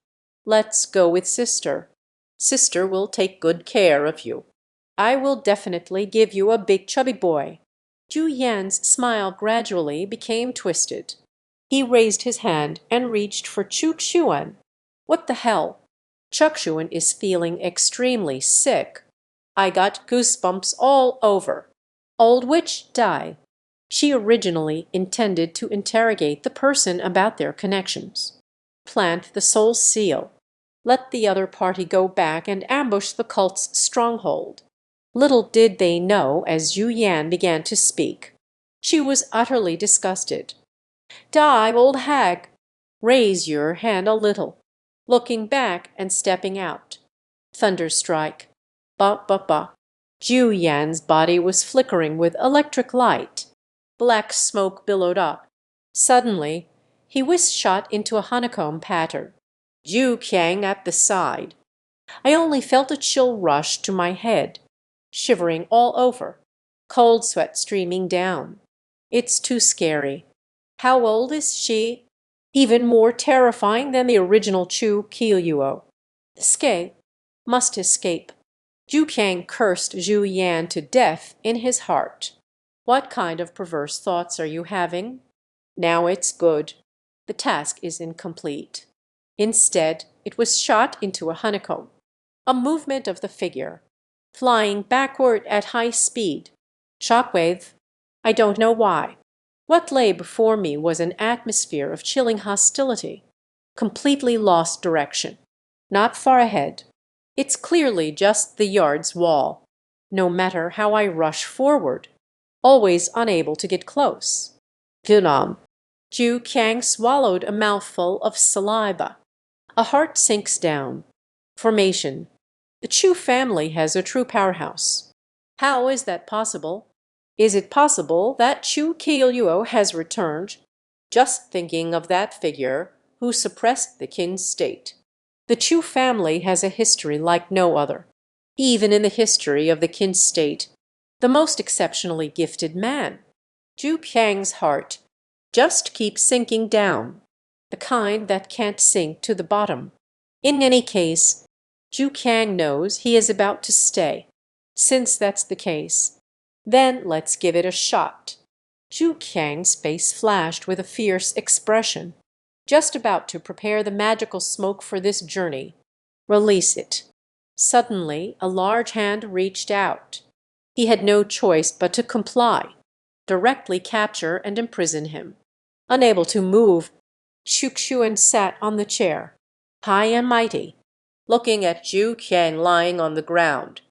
let's go with sister. Sister will take good care of you. I will definitely give you a big chubby boy. Zhu Yan's smile gradually became twisted. He raised his hand and reached for Chukshuan. What the hell? Chukshuan is feeling extremely sick. I got goosebumps all over. Old witch, die. She originally intended to interrogate the person about their connections. Plant the soul seal. Let the other party go back and ambush the cult's stronghold. Little did they know as Zhu Yan began to speak. She was utterly disgusted. Die, old hag! Raise your hand a little. Looking back and stepping out. Thunderstrike. Ba ba ba. Zhu Yan's body was flickering with electric light. Black smoke billowed up. Suddenly, he was shot into a honeycomb pattern. Zhu Qiang at the side. I only felt a chill rush to my head, shivering all over, cold sweat streaming down. It's too scary. How old is she? Even more terrifying than the original Chu Qiuyuo. Escape. Must escape. Zhu Qiang cursed Zhu Yan to death in his heart. What kind of perverse thoughts are you having? Now it's good. The task is incomplete. Instead, it was shot into a honeycomb. A movement of the figure. Flying backward at high speed. Shockwave. I don't know why. What lay before me was an atmosphere of chilling hostility. Completely lost direction. Not far ahead. It's clearly just the yard's wall. No matter how I rush forward. Always unable to get close. Vietnam. Zhu Qiang swallowed a mouthful of saliva. A heart sinks down. Formation. The Chu family has a true powerhouse. How is that possible? Is it possible that Chu Qiuyuo has returned? Just thinking of that figure who suppressed the Qin state. The Chu family has a history like no other. Even in the history of the Qin state, the most exceptionally gifted man. Zhu Qiang's heart just keeps sinking down, the kind that can't sink to the bottom. In any case, Zhu Qiang knows he is about to stay. Since that's the case, then let's give it a shot. Zhu Qiang's face flashed with a fierce expression, just about to prepare the magical smoke for this journey. Release it. Suddenly, a large hand reached out. He had no choice but to comply, directly capture and imprison him. Unable to move, Xuan sat on the chair, high and mighty, looking at Zhu Qiang lying on the ground.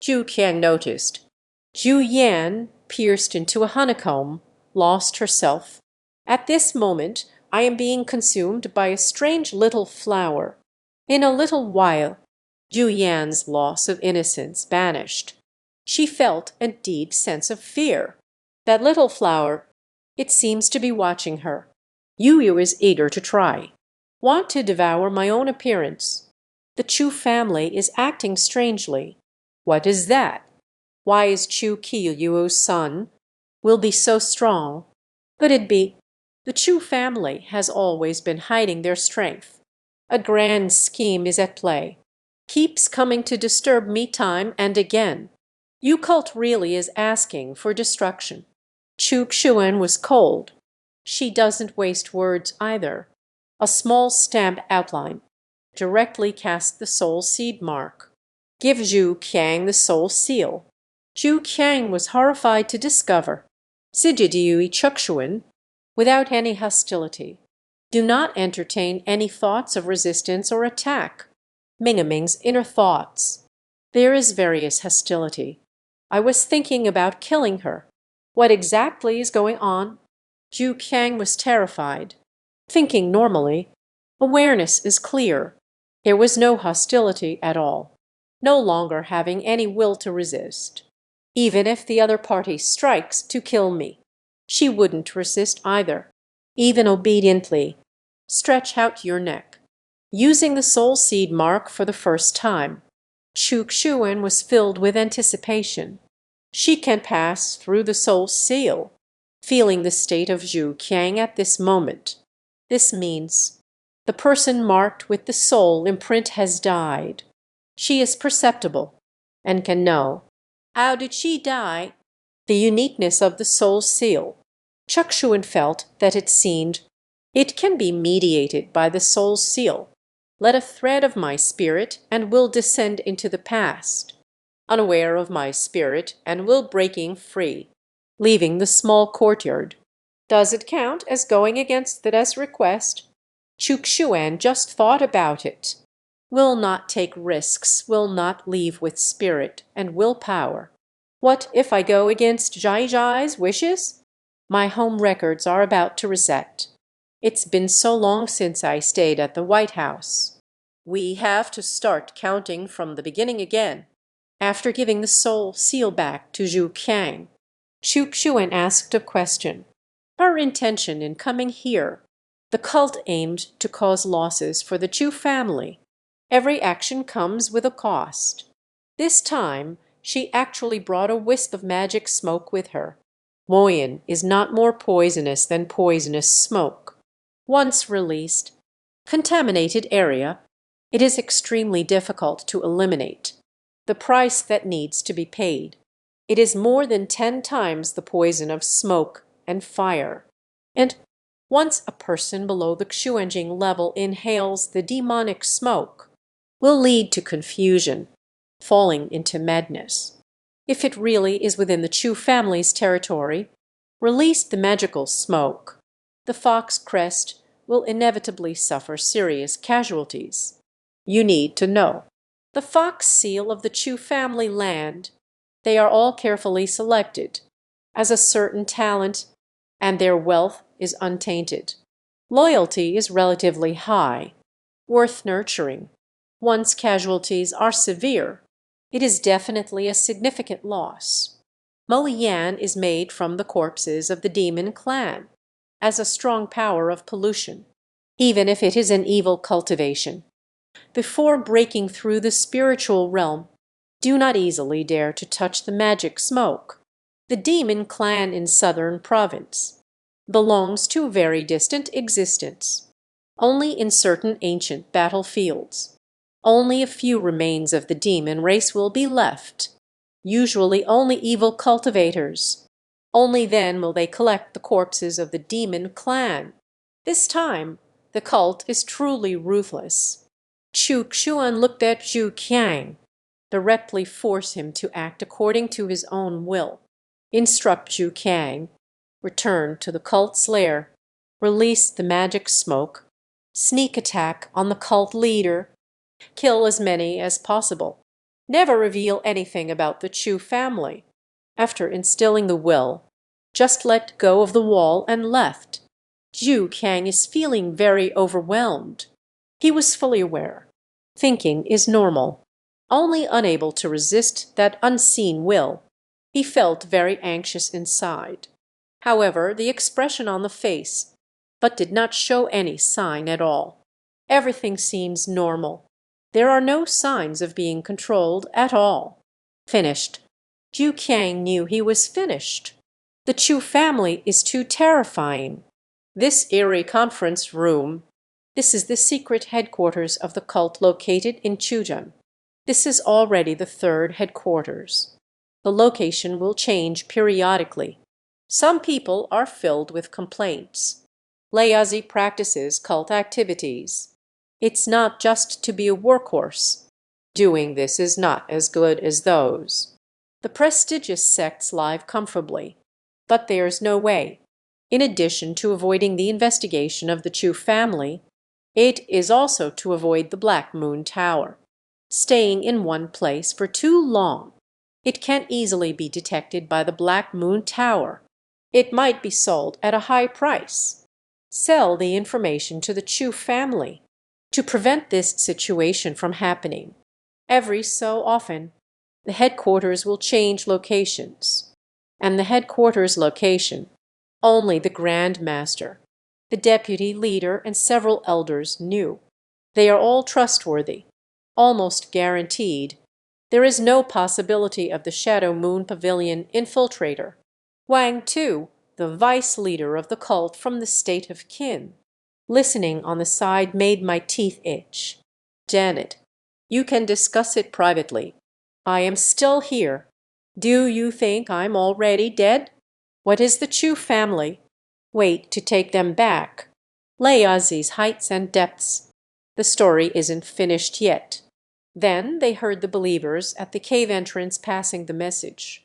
Zhu Qiang noticed. Zhu Yan, pierced into a honeycomb, lost herself. At this moment, I am being consumed by a strange little flower. In a little while, Zhu Yan's loss of innocence vanished. She felt a deep sense of fear. That little flower, it seems to be watching her. Yu is eager to try. Want to devour my own appearance. The Chu family is acting strangely. What is that? Why is Chu Qiuyuo's son will be so strong? Could it be? The Chu family has always been hiding their strength. A grand scheme is at play. Keeps coming to disturb me time and again. Yu cult really is asking for destruction. Chu Xuan was cold. She doesn't waste words either. A small stamp outline. Directly cast the soul seed mark. Give Zhu Qiang the soul seal. Zhu Qiang was horrified to discover. Sijidiui Chukshuan, without any hostility. Do not entertain any thoughts of resistance or attack. Mingaming's inner thoughts. There is various hostility. I was thinking about killing her. What exactly is going on? Zhu Qiang was terrified. Thinking normally, awareness is clear. There was no hostility at all. No longer having any will to resist. Even if the other party strikes to kill me, she wouldn't resist either. Even obediently. Stretch out your neck. Using the soul seed mark for the first time, Chu Xuan was filled with anticipation. She can pass through the soul seal, feeling the state of Zhu Qiang at this moment. This means the person marked with the soul imprint has died. She is perceptible and can know. How did she die? the uniqueness of the soul seal. Chukshuan felt that it can be mediated by the soul seal. Let a thread of my spirit and will descend into the past, unaware of my spirit and will breaking free, leaving the small courtyard. Does it count as going against the Des request? Chukshuan just thought about it. Will not take risks, will not leave with spirit and willpower. What if I go against Jai Jai's wishes? My home records are about to reset. It's been so long since I stayed at the White House. We have to start counting from the beginning again. After giving the soul seal back to Zhu Qiang, Chukshuan asked a question. Her intention in coming here. The cult aimed to cause losses for the Chu family. Every action comes with a cost. This time, she actually brought a wisp of magic smoke with her. Moyin is not more poisonous than poisonous smoke. Once released, contaminated area, it is extremely difficult to eliminate. The price that needs to be paid. It is more than 10 times the poison of smoke and fire. And once a person below the Xuanjing level inhales the demonic smoke, will lead to confusion, falling into madness. If it really is within the Chu family's territory, release the magical smoke. The fox crest will inevitably suffer serious casualties. You need to know. The fox seal of the Chu family land, they are all carefully selected, as a certain talent, and their wealth is untainted. Loyalty is relatively high, worth nurturing. Once casualties are severe, it is definitely a significant loss. Mo Yan is made from the corpses of the demon clan, as a strong power of pollution, even if it is an evil cultivation. Before breaking through the spiritual realm, do not easily dare to touch the magic smoke. The demon clan in southern province belongs to a very distant existence. Only in certain ancient battlefields. Only a few remains of the demon race will be left. Usually only evil cultivators. Only then will they collect the corpses of the demon clan. This time, the cult is truly ruthless. Chu Xuan looked at Zhu Qiang, directly force him to act according to his own will. Instruct Zhu Qiang, return to the cult's lair, release the magic smoke, sneak attack on the cult leader, kill as many as possible. Never reveal anything about the Chu family. After instilling the will, just let go of the wall and left. Zhu Qiang is feeling very overwhelmed. He was fully aware. Thinking is normal. Only unable to resist that unseen will. He felt very anxious inside. However, the expression on the face, but did not show any sign at all. Everything seems normal. There are no signs of being controlled at all. Finished. Zhu Qiang knew he was finished. The Chu family is too terrifying. This eerie conference room, this is the secret headquarters of the cult located in Chuzhen. This is already the third headquarters. The location will change periodically. Some people are filled with complaints. Layazi practices cult activities. It's not just to be a workhorse. Doing this is not as good as those. The prestigious sects live comfortably, but there's no way. In addition to avoiding the investigation of the Chu family, it is also to avoid the Black Moon Tower. Staying in one place for too long, it can easily be detected by the Black Moon Tower. It might be sold at a high price. Sell the information to the Chu family to prevent this situation from happening. Every so often, the headquarters will change locations. And the headquarters location, only the Grand Master, the deputy leader, and several elders knew. They are all trustworthy, almost guaranteed. There is no possibility of the Shadow Moon Pavilion infiltrator. Wang Tu, the vice leader of the cult from the state of Qin. Listening on the side made my teeth itch. Janet, you can discuss it privately. I am still here. Do you think I'm already dead? What is the Chu family? Wait to take them back. Layazi's heights and depths. The story isn't finished yet. Then they heard the believers at the cave entrance passing the message.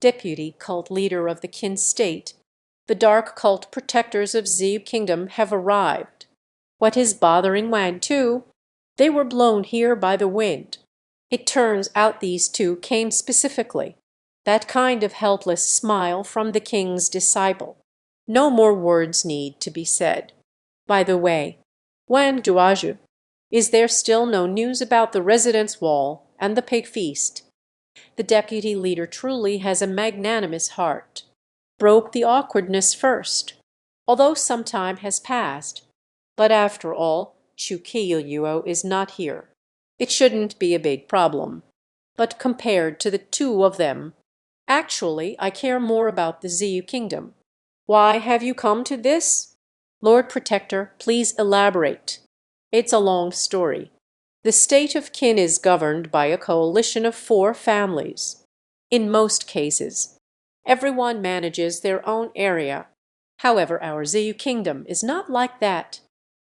Deputy cult leader of the Qin state, the dark cult protectors of Zhu Kingdom have arrived. What is bothering Wang Tu? They were blown here by the wind. It turns out these two came specifically. That kind of helpless smile from the king's disciple. No more words need to be said. By the way, Wang Duazhu, is there still no news about the residence wall and the pig feast? The deputy leader truly has a magnanimous heart. Broke the awkwardness first, although some time has passed. But after all, Chu Yuo is not here. It shouldn't be a big problem. But compared to the two of them, actually I care more about the Zhu kingdom. Why have you come to this? Lord Protector, please elaborate. It's a long story. The state of Qin is governed by a coalition of 4 families. In most cases, everyone manages their own area. However, our Zhu kingdom is not like that.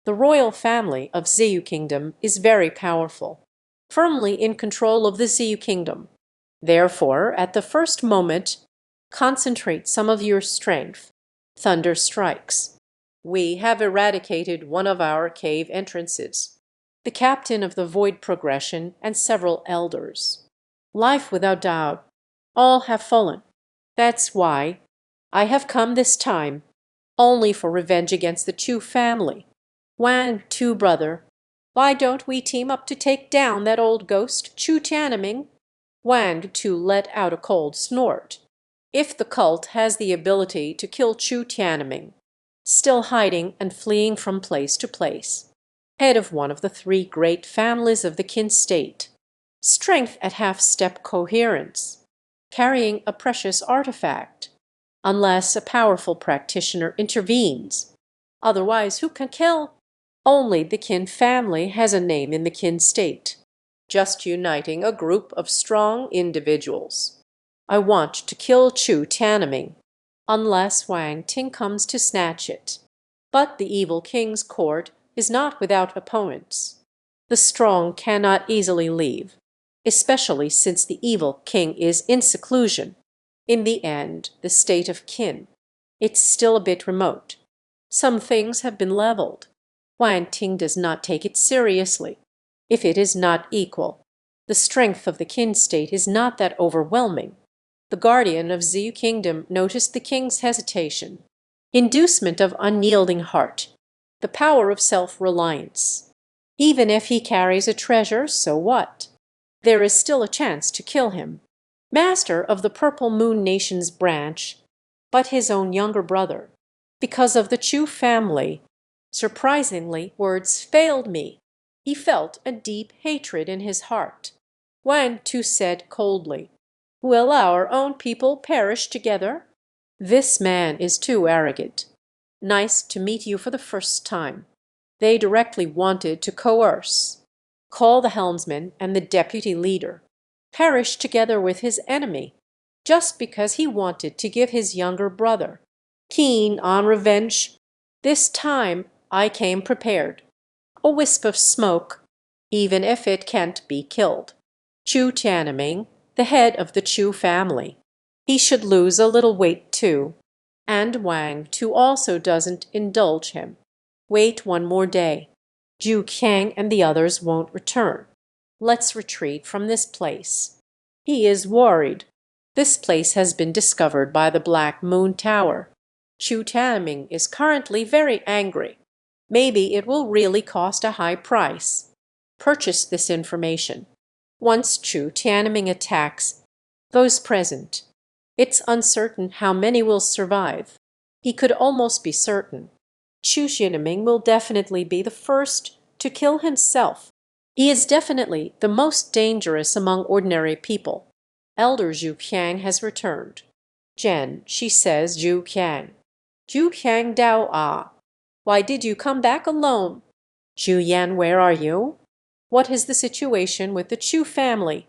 The royal family of Zhu kingdom is very powerful, firmly in control of the Zhu kingdom. Therefore, at the first moment, concentrate some of your strength. Thunder strikes. We have eradicated one of our cave entrances, the captain of the void progression and several elders. Life without doubt. All have fallen. That's why I have come this time, only for revenge against the Chu family. Wang Tu brother, why don't we team up to take down that old ghost Chu Tianming? Wang Tu let out a cold snort. If the cult has the ability to kill Chu Tianming, still hiding and fleeing from place to place, head of one of the 3 great families of the Qin state, strength at half-step coherence, carrying a precious artifact, unless a powerful practitioner intervenes. Otherwise, who can kill? Only the Qin family has a name in the Qin state, just uniting a group of strong individuals. I want to kill Chu Tianming, unless Wang Ting comes to snatch it. But the evil king's court is not without opponents. The strong cannot easily leave, especially since the evil king is in seclusion. In the end, the state of Qin, it's still a bit remote. Some things have been leveled. Wang Ting does not take it seriously. If it is not equal, the strength of the Qin state is not that overwhelming. The guardian of Zhu kingdom noticed the king's hesitation. Inducement of unyielding heart. The power of self-reliance. Even if he carries a treasure, so what? There is still a chance to kill him. Master of the Purple Moon Nation's branch, but his own younger brother. Because of the Chu family. Surprisingly, words failed me. He felt a deep hatred in his heart. Wang Tu said coldly, "Will our own people perish together?" This man is too arrogant. Nice to meet you for the first time. They directly wanted to coerce. Call the helmsman and the deputy leader. Perish together with his enemy, just because he wanted to give his younger brother. Keen on revenge. This time I came prepared. A wisp of smoke, even if it can't be killed. Chu Tianming, the head of the Chu family. He should lose a little weight too. And Wang Tu also doesn't indulge him. Wait one more day. Zhu Qiang and the others won't return. Let's retreat from this place. He is worried. This place has been discovered by the Black Moon Tower. Chu Tianming is currently very angry. Maybe it will really cost a high price. Purchase this information. Once Chu Tianming attacks those present, it's uncertain how many will survive. He could almost be certain. Chu Tianming will definitely be the first to kill himself. He is definitely the most dangerous among ordinary people. Elder Zhu Qiang has returned. Jen, she says Zhu Qiang. Zhu Qiang Dao Ah. Why did you come back alone? Zhu Yan, where are you? What is the situation with the Chu family?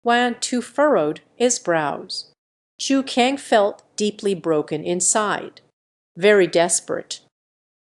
wan too furrowed his brows. Chu Kang felt deeply broken inside, very desperate,